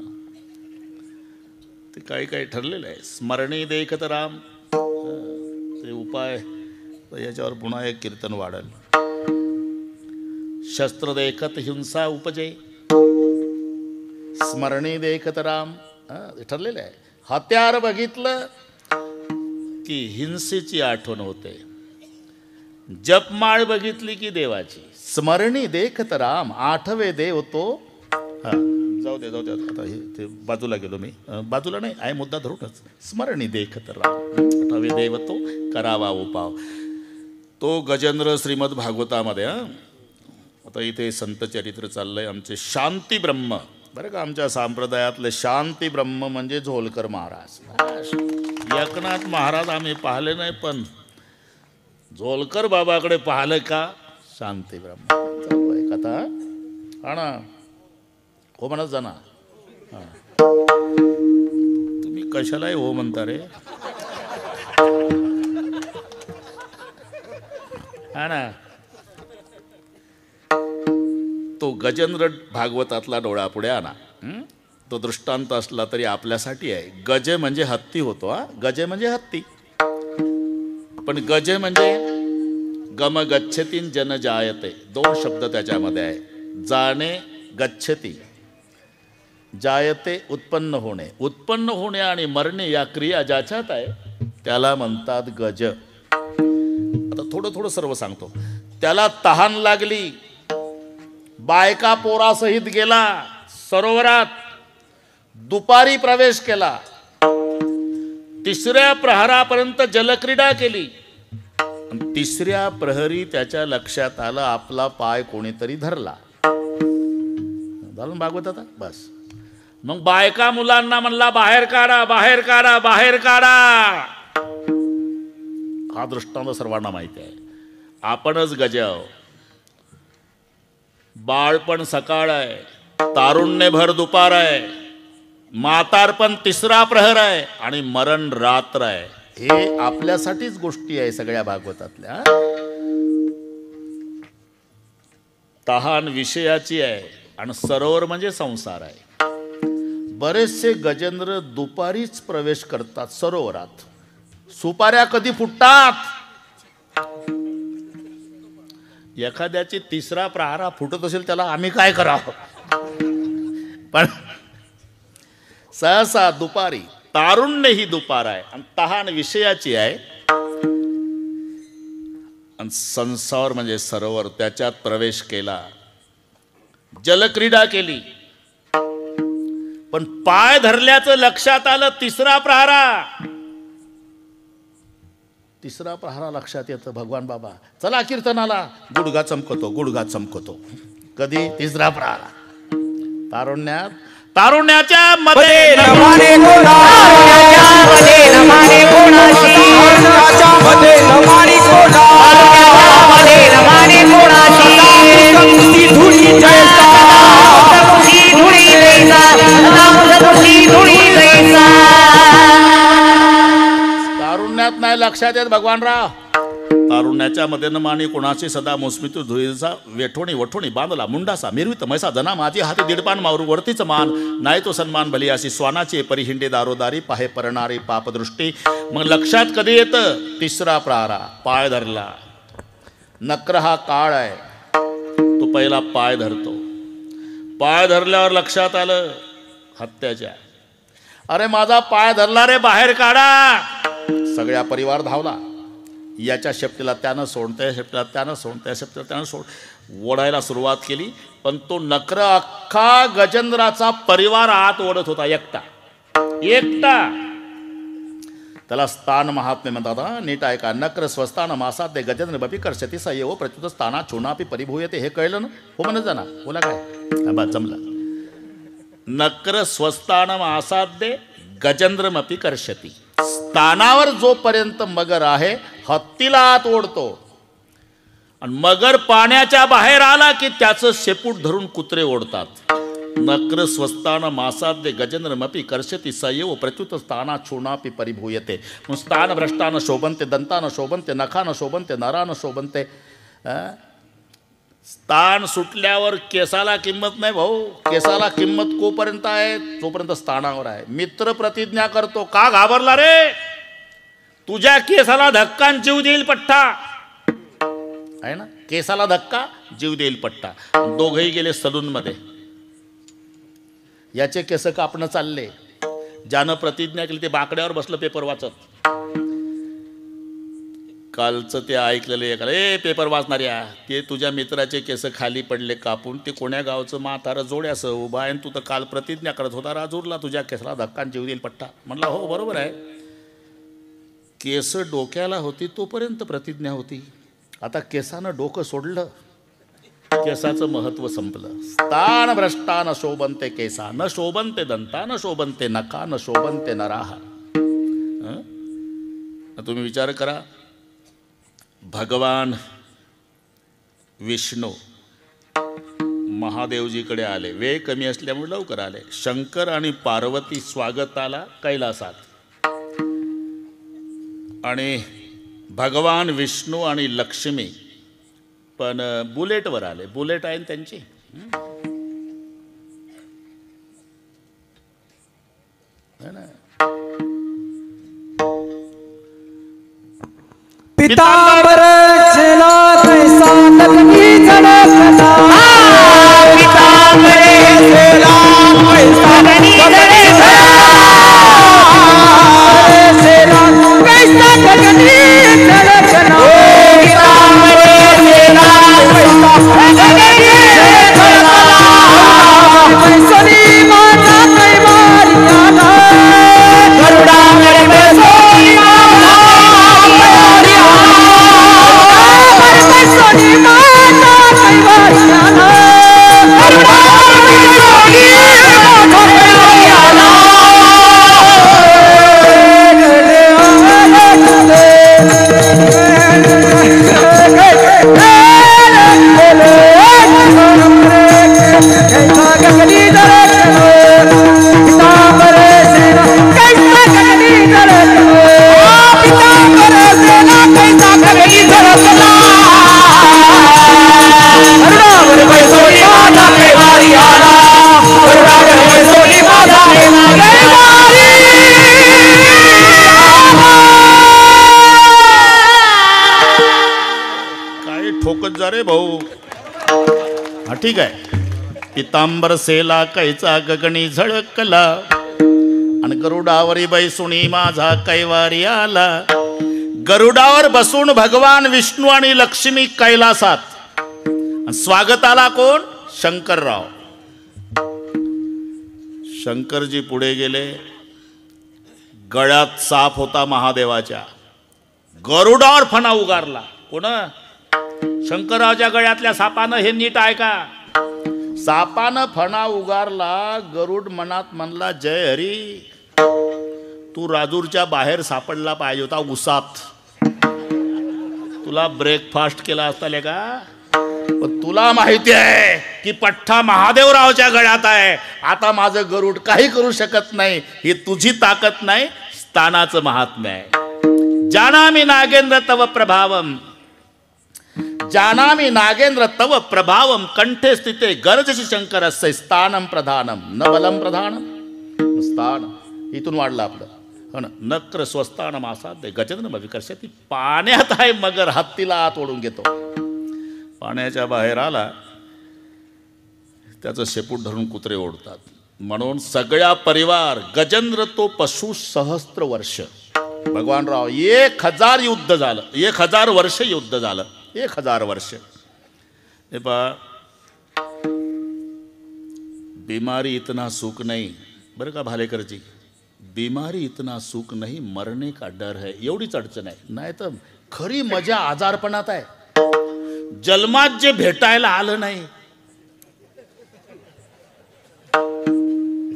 ते काही काही ठरलेलं आहे. स्मरणी देखत राम, ते उपाय याच्यावर पुन्हा एक कीर्तन वाढेल. शस्त्र देखत हिंसा उपजे, स्मरणी देखत राम, ते ठरलेलं आहे. हत्यार बघितलं की हिंसेची आठवण होते, जपमाळ बघितली की देवाची. स्मरणी देखत राम, आठवे देव तो. हा जाऊ दे आता हे ते बाजूला गेलो मी. बाजूला नाही आहे, मुद्दा धरूनच. स्मरणी देखत राम, आठवे देव तो करावा उपाव. तो गजेंद्र श्रीमद भागवतामध्ये. आता इथे संत चरित्र चाललंय आमचे. शांती ब्रह्म, बरं का, आमच्या संप्रदायातले शांती ब्रह्म म्हणजे झोलकर महाराज. एकनाथ महाराज आम्ही पाहिले नाही, पण झोलकर बाबाकडे पाहिलं का. शांती ब्रह्म चालू आहे कथा. हा ना, हो म्हणत जा ना. तुम्ही कशालाही हो म्हणता रे. हा ना. तो गजेंद्र भागवतातला डोळा पुढे आणा. तो दृष्टांत असला तरी आपल्यासाठी आहे. गजे म्हणजे हत्ती होतो. हा, गजे म्हणजे हत्ती. पण गजे म्हणजे गम गच्छतीन जन जायते, 2 शब्द त्याच्यामध्ये आहे. जाणे गच्छती, जायते उत्पन्न होणे. उत्पन्न होणे आणि मरणे या क्रिया ज्याच्यात आहे त्याला म्हणतात गज. आता थोडं सर्व सांगतो. त्याला तहान लागली, बायका पोरासहित गेला सरोवरात, दुपारी प्रवेश केला, 3ऱ्या प्रहरापर्यंत जलक्रीडा केली. 3ऱ्या प्रहरी त्याच्या लक्षात आलं आपला पाय कोणीतरी धरला. झालं भागवत आता बस. मग बायका मुलांना म्हणला बाहेर काढा, बाहेर काढा, बाहेर काढा. हा दृष्टांत सर्वांना माहिती आहे. आपणच गजाव. बाळपण सकाळ आहे, तारुण्यभर दुपार आहे, म्हातारपण 3रा प्रहर आहे आणि मरण रात्र आहे. हे आपल्यासाठीच गोष्टी आहे सगळ्या भागवतातल्या. तहान विषयाची आहे आणि सरोवर म्हणजे संसार आहे. बरेचसे गजेंद्र दुपारीच प्रवेश करतात सरोवरात. सुपाऱ्या कधी फुटतात. एखाद्याची 3रा प्रहारा फुटत असेल त्याला आम्ही काय करावं. पण सहसा दुपारी. तारुण्य ही दुपार आहे आणि तहान विषयाची आहे. आणि संसार म्हणजे सरोवर, त्याच्यात प्रवेश केला, जलक्रीडा केली. पण पाय धरल्याचं लक्षात आलं 3रा प्रहारा. 3रा प्रहारा लक्षात येतं. भगवान बाबा चला कीर्तनाला. गुडगा चमकतो, गुडगा चमकतो. कधी 3रा प्रहारा. तारुण्याच्या मध्ये नमाने कोणा, मध्ये नमाने कोणाची, मध्ये नमाने कोणा, मध्ये नमाने कोणाची. संगती धुळी जैसा, संगती धुळी जैसा, संगती धुळी जैसा. तारुण्यात नाही लक्षात येत भगवानराव. तारुण्याच्या मध्ये न मानी कोणाची सदा मोसमीतू धुळीचा वेठोणी वठोणी बांधला मुंडासा मिरवित मैसा जना माझी हाती दीडपान मावरू वरतीच मान नाही तो सन्मान भली अशी स्वानाची परिहिंडे दारोदारी पाहे परणारी पापदृष्टी. मग लक्षात कधी येतं? तिसरा प्रारा पाय धरला. नक्र हा काळ आहे, तो पहिला पाय धरतो. पाय धरल्यावर लक्षात आलं हत्याच्या, अरे माझा पाय धरला रे, बाहेर काढा. सगळ्या परिवार धावला. याच्या शेपटीला त्यानं सोड, त्या शेपटीला त्यानं सोड, त्या शेपटीला त्यानं सोड, ओढायला सुरुवात केली. पण तो नक्र अख्खा गजेंद्राचा परिवार आत ओढत होता, एकटा एकटा. त्याला स्थान महात्म्य म्हणतात. नीट ऐका. नक्र स्वस्तान मासाद्य गजेंद्र बपी कर्षती सय्यो प्रत्युत स्थाना चुनापी परिभूयते. हे कळलं ना? हो म्हणत जा ना, बोला काय बा जमलं. नक्र स्वस्तानम आसाद्य गजेंद्रमपी कर्षती. स्थानावर जोपर्यंत मगर आहे हत्तीला आत ओढतो, आणि मगर पाण्याच्या बाहेर आला की त्याचं शेपूट धरून कुत्रे ओढतात. नक्र स्वस्तान मासाद्य गजेंद्रमपी कर्षती सय्यो प्रत्युत स्थाना चूर्णापी परिभूयते. स्थान भ्रष्टान शोभनते दंतान शोभनते नखान शोभनते नरान शोभनते. स्थान सुटल्यावर केसाला किंमत नाही भाऊ. केसाला किंमत कोपर्यंत आहे? तोपर्यंत स्थानावर आहे. मित्र प्रतिज्ञा करतो, का घाबरला रे? तुझ्या केसाला धक्का जीव देईल पट्टा आहे ना. केसाला धक्का जीव देईल पट्टा. दोघेही गेले सलून मध्ये. याचे केस कापणं चालले. ज्यानं प्रतिज्ञा केली ते बाकड्यावर बसलं पेपर वाचत. कालचं ते ऐकलेलं एक, ए पेपर वाचणाऱ्या, ते तुझ्या मित्राचे केस खाली पडले कापून, ते कोण्या गावचं म्हातारं जोड्यासं उभा आहे, तू तर काल प्रतिज्ञा करत होता राजूरला तुझ्या केसाला धक्का जीव देईल पट्टा. म्हणला हो बरोबर आहे. केस डोक्याला होती तोपर्यंत प्रतिज्ञा होती. आता केसानं डोकं सोडलं, केसाचं महत्व संपलं. स्थान भ्रष्टान शोभनते केसा न शोभनते दंता न शोभनते नका न शोभनते नराहा. तुम्ही विचार करा, भगवान विष्णू महादेवजीकडे आले. वेळ कमी असल्यामुळे लवकर आले. शंकर आणि पार्वती स्वागताला कैलासात, आणि भगवान विष्णू आणि लक्ष्मी पण बुलेटवर आले. बुलेट आहे त्यांची. पितांबर चला कैसा तकनी झळकला. पितांबर चला कैसा तकनी झळकला. कैसा तकनी झळकला. पितांबर चला कैसा तकनी झळकला. सोनी माता कैवारियाला. गरुडावर बसोनी सोनी माता कैवारियाला. ठोकत जा रे भाऊ. हा ठीक आहे. पितांबर सेला कैचा गगनी झळकला, आणि गरुडावरी बैसुणी माझा कैवारी आला. गरुडावर बसून भगवान विष्णू आणि लक्ष्मी कैलासात. स्वागताला कोण? शंकरराव. शंकरजी पुढे गेले. गळ्यात साप होता महादेवाच्या. गरुडावर फणा उगारला. कोण? शंकररावच्या गळ्यातल्या सापानं. हे नीट ऐका. सापानं फणा उगारला. गरुड मनात म्हणला, जय हरी, तू राजूरच्या बाहेर सापडला पाहिजे होता उसात. तुला ब्रेकफास्ट केला असता का? पण तुला माहिती आहे की पठ्ठा महादेवरावच्या गळ्यात आहे. आता माझं गरुड काही करू शकत नाही. ही तुझी ताकद नाही, स्थानाचं महात्म्य आहे. जानामि नागेंद्र तव प्रभावम जानामि नागेंद्र तव प्रभावम कंठे स्थिते गर्जसी शंकरस्य स्थानम प्रधानम न बलम प्रधानम स्थान इथून वाढलं आपलं हो ना. नक्र स्वस्तानम आसाद्य गजनम विकर्षती. पाण्यात आहे मगर हत्तीला आत ओढून घेतो. पाण्याच्या बाहेर आला त्याचं शेपूट धरून कुत्रे ओढतात. म्हणून सगळ्या परिवार गजेंद्र तो पशु सहस्त्र वर्ष. भगवानराव 1000 युद्ध झालं. 1000 वर्ष युद्ध झालं. 1000 वर्ष. हे पहा बीमारी इतना सुख नहीं. बरं का भालेकरजी, बीमारी इतना सुख नहीं मरने का डर है. एवढीच अडचण आहे. नाही तर खरी मजा आजारपणात आहे. जन्मात जे भेटायला आलं नाही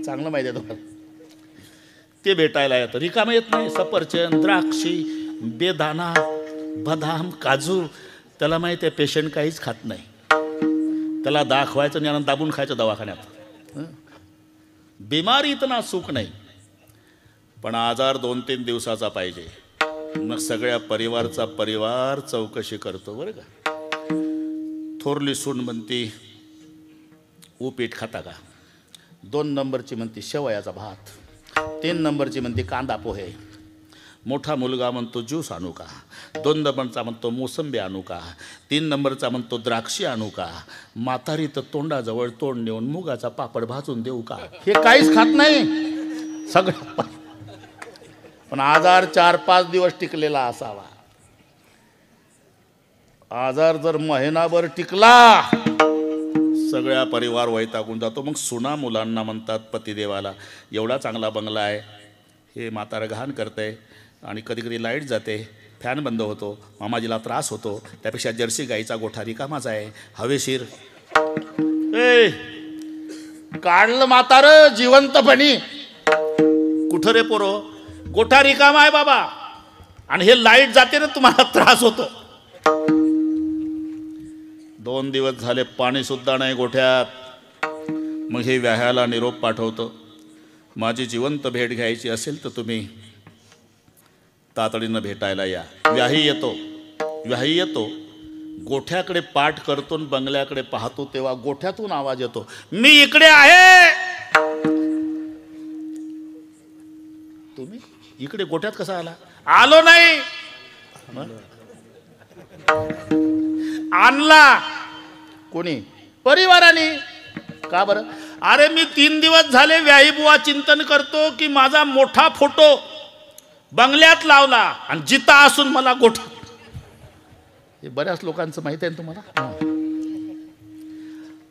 चांगलं माहिती आहे तुम्हाला. ते भेटायला येतं. रिकामं येत नाही. सफरचंद, द्राक्षी, बेदाना, बदाम, काजू. त्याला माहिती आहे पेशंट काहीच खात नाही. त्याला दाखवायचं आणि आनंद दाबून खायचं दवाखान्यात. बिमारी इतना सुख नाही. पण आजार 2-3 दिवसाचा पाहिजे. मग सगळ्या परिवार चौकशी करतो बरं का. थोरली सून म्हणती उपीट खाता का. 2 नंबरची म्हणती शेवयाचा भात. 3 नंबरची म्हणती कांदा पोहे. मोठा मुलगा म्हणतो ज्यूस आणू का. 2 नंबरचा म्हणतो मोसंबी आणू का. 3 नंबरचा म्हणतो द्राक्षी आणू का. म्हातारी तर तोंडाजवळ तोंड नेऊन मुगाचा पापड भाजून देऊ का. हे काहीच खात नाही सगळं. पण आजार 4-5 दिवस टिकलेला असावा. आजार जर महिनाभर टिकला सगळ्या परिवार वैतागून जातो. मग सुना मुलांना म्हणतात पतिदेवाला एवढा चांगला बंगला आहे हे म्हातारं घाण करतंय आणि कधी कधी लाईट जाते, फॅन बंद होतो, मामाजीला त्रास होतो, त्यापेक्षा जर्सी गाईचा गोठा रिकामाच आहे हवेशीर. ए काढलं म्हातारं जिवंतपणी. कुठं रे पोरो गोठा रिकामा आहे बाबा आणि हे लाईट जाते ना तुम्हाला त्रास होतो. 2 दिवस झाले पाणी सुद्धा नाही गोठ्यात. मग हे व्याह्याला निरोप पाठवतो माझी जिवंत भेट घ्यायची असेल तर तुम्ही तातडीनं भेटायला या. व्याही येतो गोठ्याकडे पाठ करतो बंगल्याकडे पाहतो तेव्हा गोठ्यातून आवाज येतो मी इकडे आहे. तुम्ही इकडे गोठ्यात कसा आला. आलो नाही आणला कोणी परिवाराने. का बरं. अरे मी 3 दिवस झाले व्याही बुवा चिंतन करतो की माझा मोठा फोटो बंगल्यात लावला आणि जिता असून मला गोठा. हे बऱ्याच लोकांचं माहिती आहे तुम्हाला.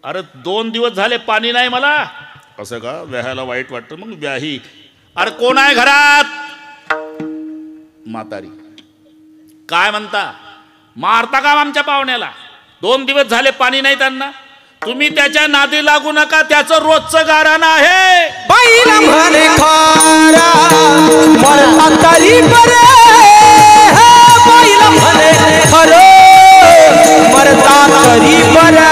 अरे 2 दिवस झाले पाणी नाही मला. असं का व्याह्याला वाईट वाटतं. मग व्याही अरे कोण आहे घरात. म्हातारी काय म्हणता मारता का आमच्या पाहुण्याला. 2 दिवस झाले पाणी नाही त्यांना. तुम्ही त्याच्या नादी लागू नका त्याचं रोजचं गाराणं आहे. बैला म्हणे खारा मरता तरी बरे. बैला म्हणे खरं मरता तरी बरे.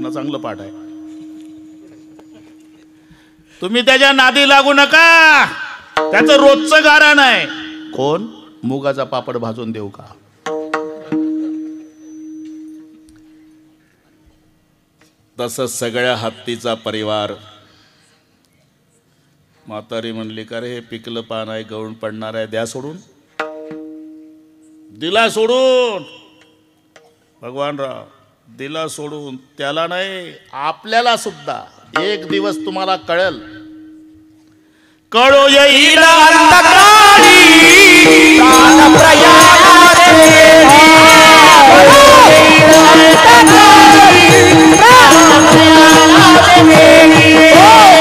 चांगलं पाठ आहे. तुम्ही त्याच्या नादी लागू नका त्याचं रोजचं गाराणं आहे. कोण मुगाचा पापड भाजून देऊ का. तसं सगळ्या हत्तीचा परिवार. म्हातारी म्हणली का रे हे पिकलं पान आहे गळून पडणार आहे द्या सोडून. दिला सोडून. भगवानराव दिला सोडून. त्याला नाही आपल्याला सुद्धा एक दिवस तुम्हाला कळेल. कळो येईल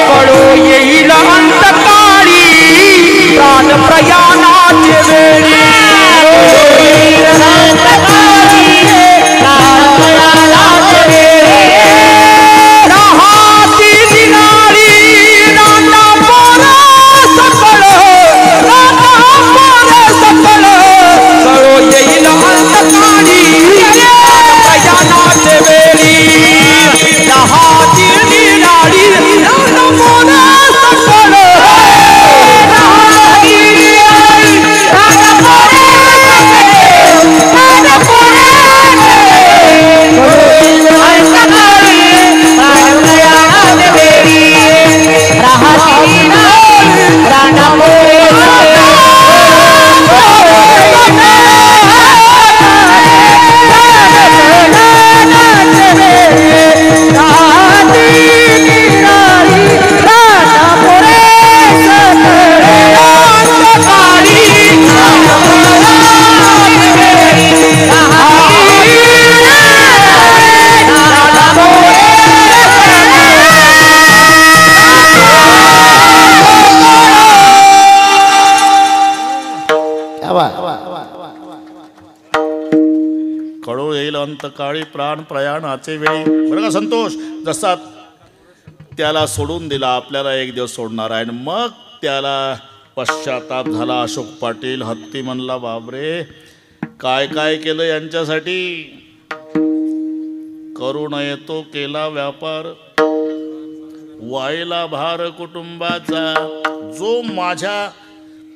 कळो कळू येईल अंतकाळी प्राण प्रयाणाचे वेळी. बरं का संतोष, जसा त्याला सोडून दिला आपल्याला एक दिवस सोडणार आहे. आणि मग त्याला पश्चाताप झाला. अशोक पाटील हत्ती म्हणला, बापरे काय काय केलं यांच्यासाठी. करू नये तो केला व्यापार, वाईला भार कुटुंबाचा. जो माझ्या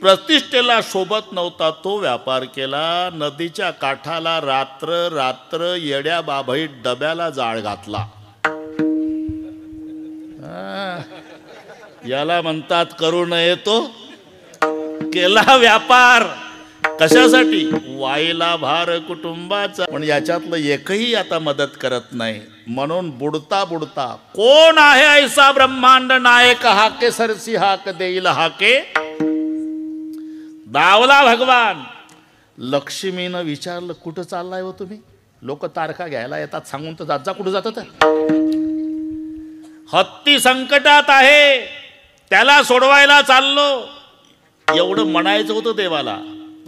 प्रतिष्ठेला शोभत नव्हता तो व्यापार केला. नदीच्या काठाला रात्र रात्र येड्या बाभई डब्याला जाळ घातला. याला म्हणतात करू नये तो केला व्यापार. कशासाठी? वाईला भार कुटुंबाचा. पण याच्यातलं एकही आता मदत करत नाही. म्हणून बुडता बुडता कोण आहे ऐसा ब्रह्मांड नायक, हाके सरसी हाक देईल हाके. दावला भगवान. लक्ष्मीनं विचारलं, कुठं चाललाय हो तुम्ही? लोक तारखा घ्यायला येतात, सांगून तर जात जा. कुठं जातात? हत्ती संकटात आहे, त्याला सोडवायला चाललो. एवढं म्हणायचं होतं देवाला.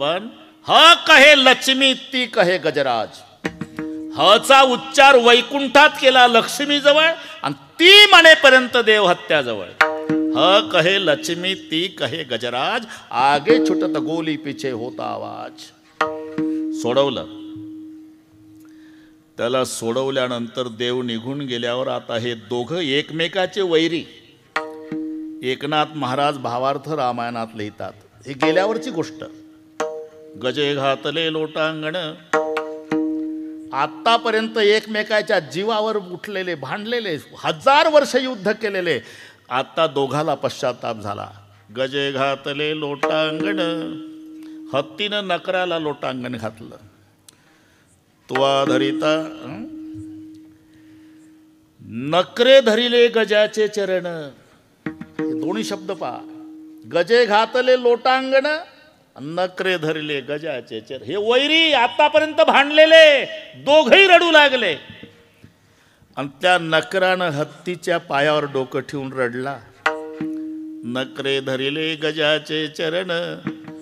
पण ह कहे लक्ष्मी ती कहे गजराज. हचा उच्चार वैकुंठात केला लक्ष्मीजवळ, आणि ती म्हणेपर्यंत देव हत्याजवळ. ह कहे लक्ष्मी ती कहे गजराज, आगे छुटत गोली पिछे होता आवाज. सोडवलं. त्याला सोडवल्यानंतर देव निघून गेल्यावर आता हे दोघं एकमेकाचे वैरी. एकनाथ महाराज भावार्थ रामायणात लिहितात. हे गेल्यावरची गोष्ट. गजे घातले लोटांगण. आतापर्यंत एकमेकाच्या जीवावर उठलेले, भांडलेले, 1000 वर्ष युद्ध केलेले, आता दोघाला पश्चाताप झाला. गजे घातले लोटांगण. हत्तीनं नकराला लोटांगण घातलं. तुवा धरिता नकरे धरिले गजाचे चरण. हे दोन्ही शब्द पहा. गजे घातले लोटांगण, नकरे धरले गजाचे चरण. हे वैरी आतापर्यंत भांडलेले दोघही रडू लागले. आणि त्या नकरानं हत्तीच्या पायावर डोकं ठेवून रडला. नकरे धरिले गजाचे चरण,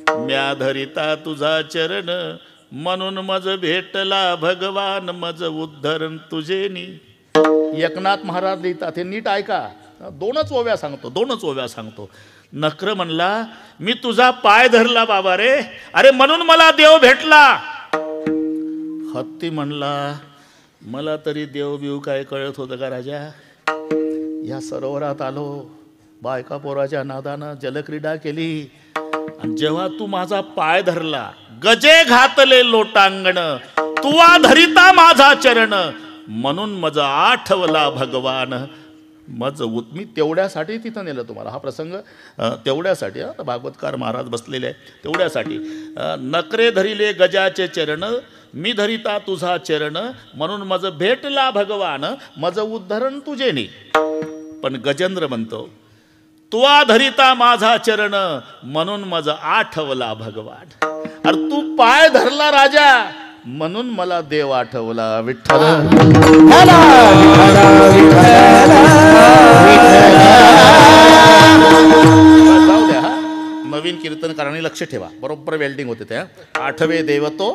म्या धरिता तुझा चरण. म्हणून मज भेटला भगवान, मज उद्धरण तुझेनी. एकनाथ महाराज लिहितात. हे नीट ऐका. दोनच ओव्या सांगतो. नकर म्हणला, मी तुझा पाय धरला बाबा रे, अरे म्हणून मला देव भेटला. हत्ती म्हणला, मला तरी देव बिव काय कळत होतं का राजा. या सरोवरात आलो, बायका पोराच्या नादानं जलक्रीडा केली, आणि जेव्हा तू माझा पाय धरला, गजे घातले लोटांगण, तुवा धरिता माझा चरण. म्हणून मज आठवला भगवान, मज मी तेवढ्यासाठी तिथं नेलं तुम्हाला. हा प्रसंग तेवढ्यासाठी. आता भागवतकार महाराज बसलेले आहे तेवढ्यासाठी. नकरे धरिले गजाचे चरण, मी धरिता तुझा चरण. म्हणून मज भेटला भगवान, मज उद्धरण तुझेनी. पण गजेंद्र म्हणतो, तुवा धरिता माझा चरण, म्हणून मज आठवला भगवान. अरे तू पाय धरला राजा, म्हणून मला देव आठवला. विठ्ठल जाऊ द्या. नवीन कीर्तनकारांनी लक्ष ठेवा. बरोबर वेल्डिंग होते त्या. आठवे देव तो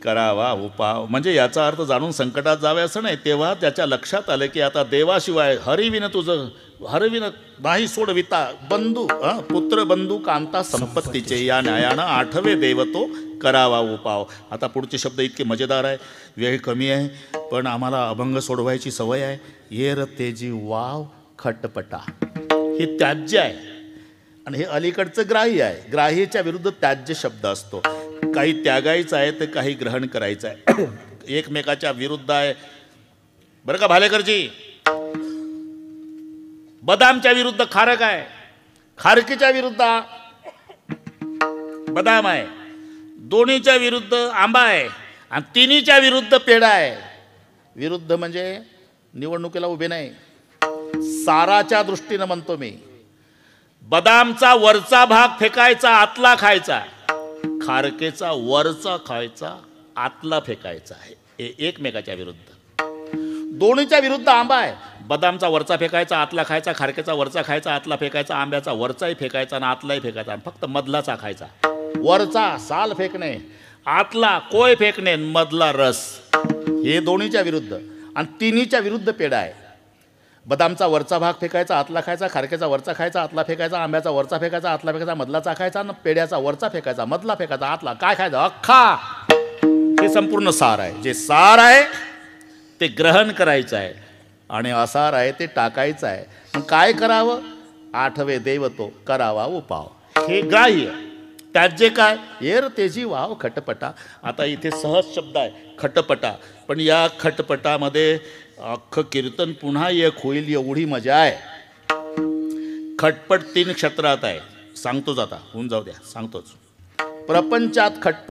करावा उपाव. म्हणजे याचा अर्थ जाणून संकटात जावे असं नाही. तेव्हा त्याच्या लक्षात आलं की आता देवाशिवाय हरिविन तुझं हरविन नाही सोडविता. बंधू पुत्र बंधू कांता संपत्तीचे, या न्यायानं आठवे देव तो करावा उपाव. आता पुढचे शब्द इतके मजेदार आहे. वेळ कमी आहे, पण आम्हाला अभंग सोडवायची सवय आहे. येर तेजी वाव खटपटा. हे त्याज्य आहे आणि हे अलीकडचं ग्राह्य आहे. ग्राह्याच्या विरुद्ध त्याज्य शब्द असतो. काही त्यागायचं आहे तर काही ग्रहण करायचं आहे. एकमेकाच्या विरुद्ध आहे. बरं का भालेकरजी. बदामच्या विरुद्ध खारक आहे, खारकीच्या विरुद्ध बदाम आहे, दोन्हीच्या विरुद्ध आंबा आहे, आणि तिन्हीच्या विरुद्ध पेढा आहे. विरुद्ध म्हणजे निवडणुकीला उभे नाही, साराच्या दृष्टीनं म्हणतो मी. बदामचा वरचा भाग फेकायचा, आतला खायचा. खारकेचा वरचा खायचा, आतला फेकायचा आहे. हे एकमेकाच्या विरुद्ध. दोन्हीच्या विरुद्ध आंबा आहे. बदामचा वरचा फेकायचा, आतला खायचा. खारकेचा वरचा खायचा, आतला फेकायचा. आंब्याचा वरचाही फेकायचा आणि आतलाही फेकायचा, फक्त मधलाचा खायचा. वरचा साल फेकणे, आतला कोय फेकणे मधला रस, हे दोन्हीच्या विरुद्ध. आणि तिन्हीच्या विरुद्ध पेढा आहे. बदामचा वरचा भाग फेकायचा, आतला खायचा. खारक्याचा वरचा खायचा, आतला फेकायचा. आंब्याचा वरचा फेकायचा, आतला फेकायचा. मधला चाखायचा. आणि पेढ्याचा वरचा फेकायचा, मधला फेकायचा, आतला. काय खायचं? अख्खा. हे संपूर्ण सार आहे. जे सार आहे ते ग्रहण करायचं आहे आणि असार आहे ते टाकायचं आहे. मग काय करावं? आठवे देव तो करावा उपाव. हे ग्राह्य. त्यात जे काय येर तेजी वाव खटपटा. आता इथे सहज शब्द आहे खटपटा, पण या खटपटामध्ये अख्खं कीर्तन पुन्हा एक होईल एवढी मजा आहे. खटपट 3 क्षेत्रात आहे. सांगतोच आता, होऊन जाऊ द्या, सांगतोच. प्रपंचात खटपट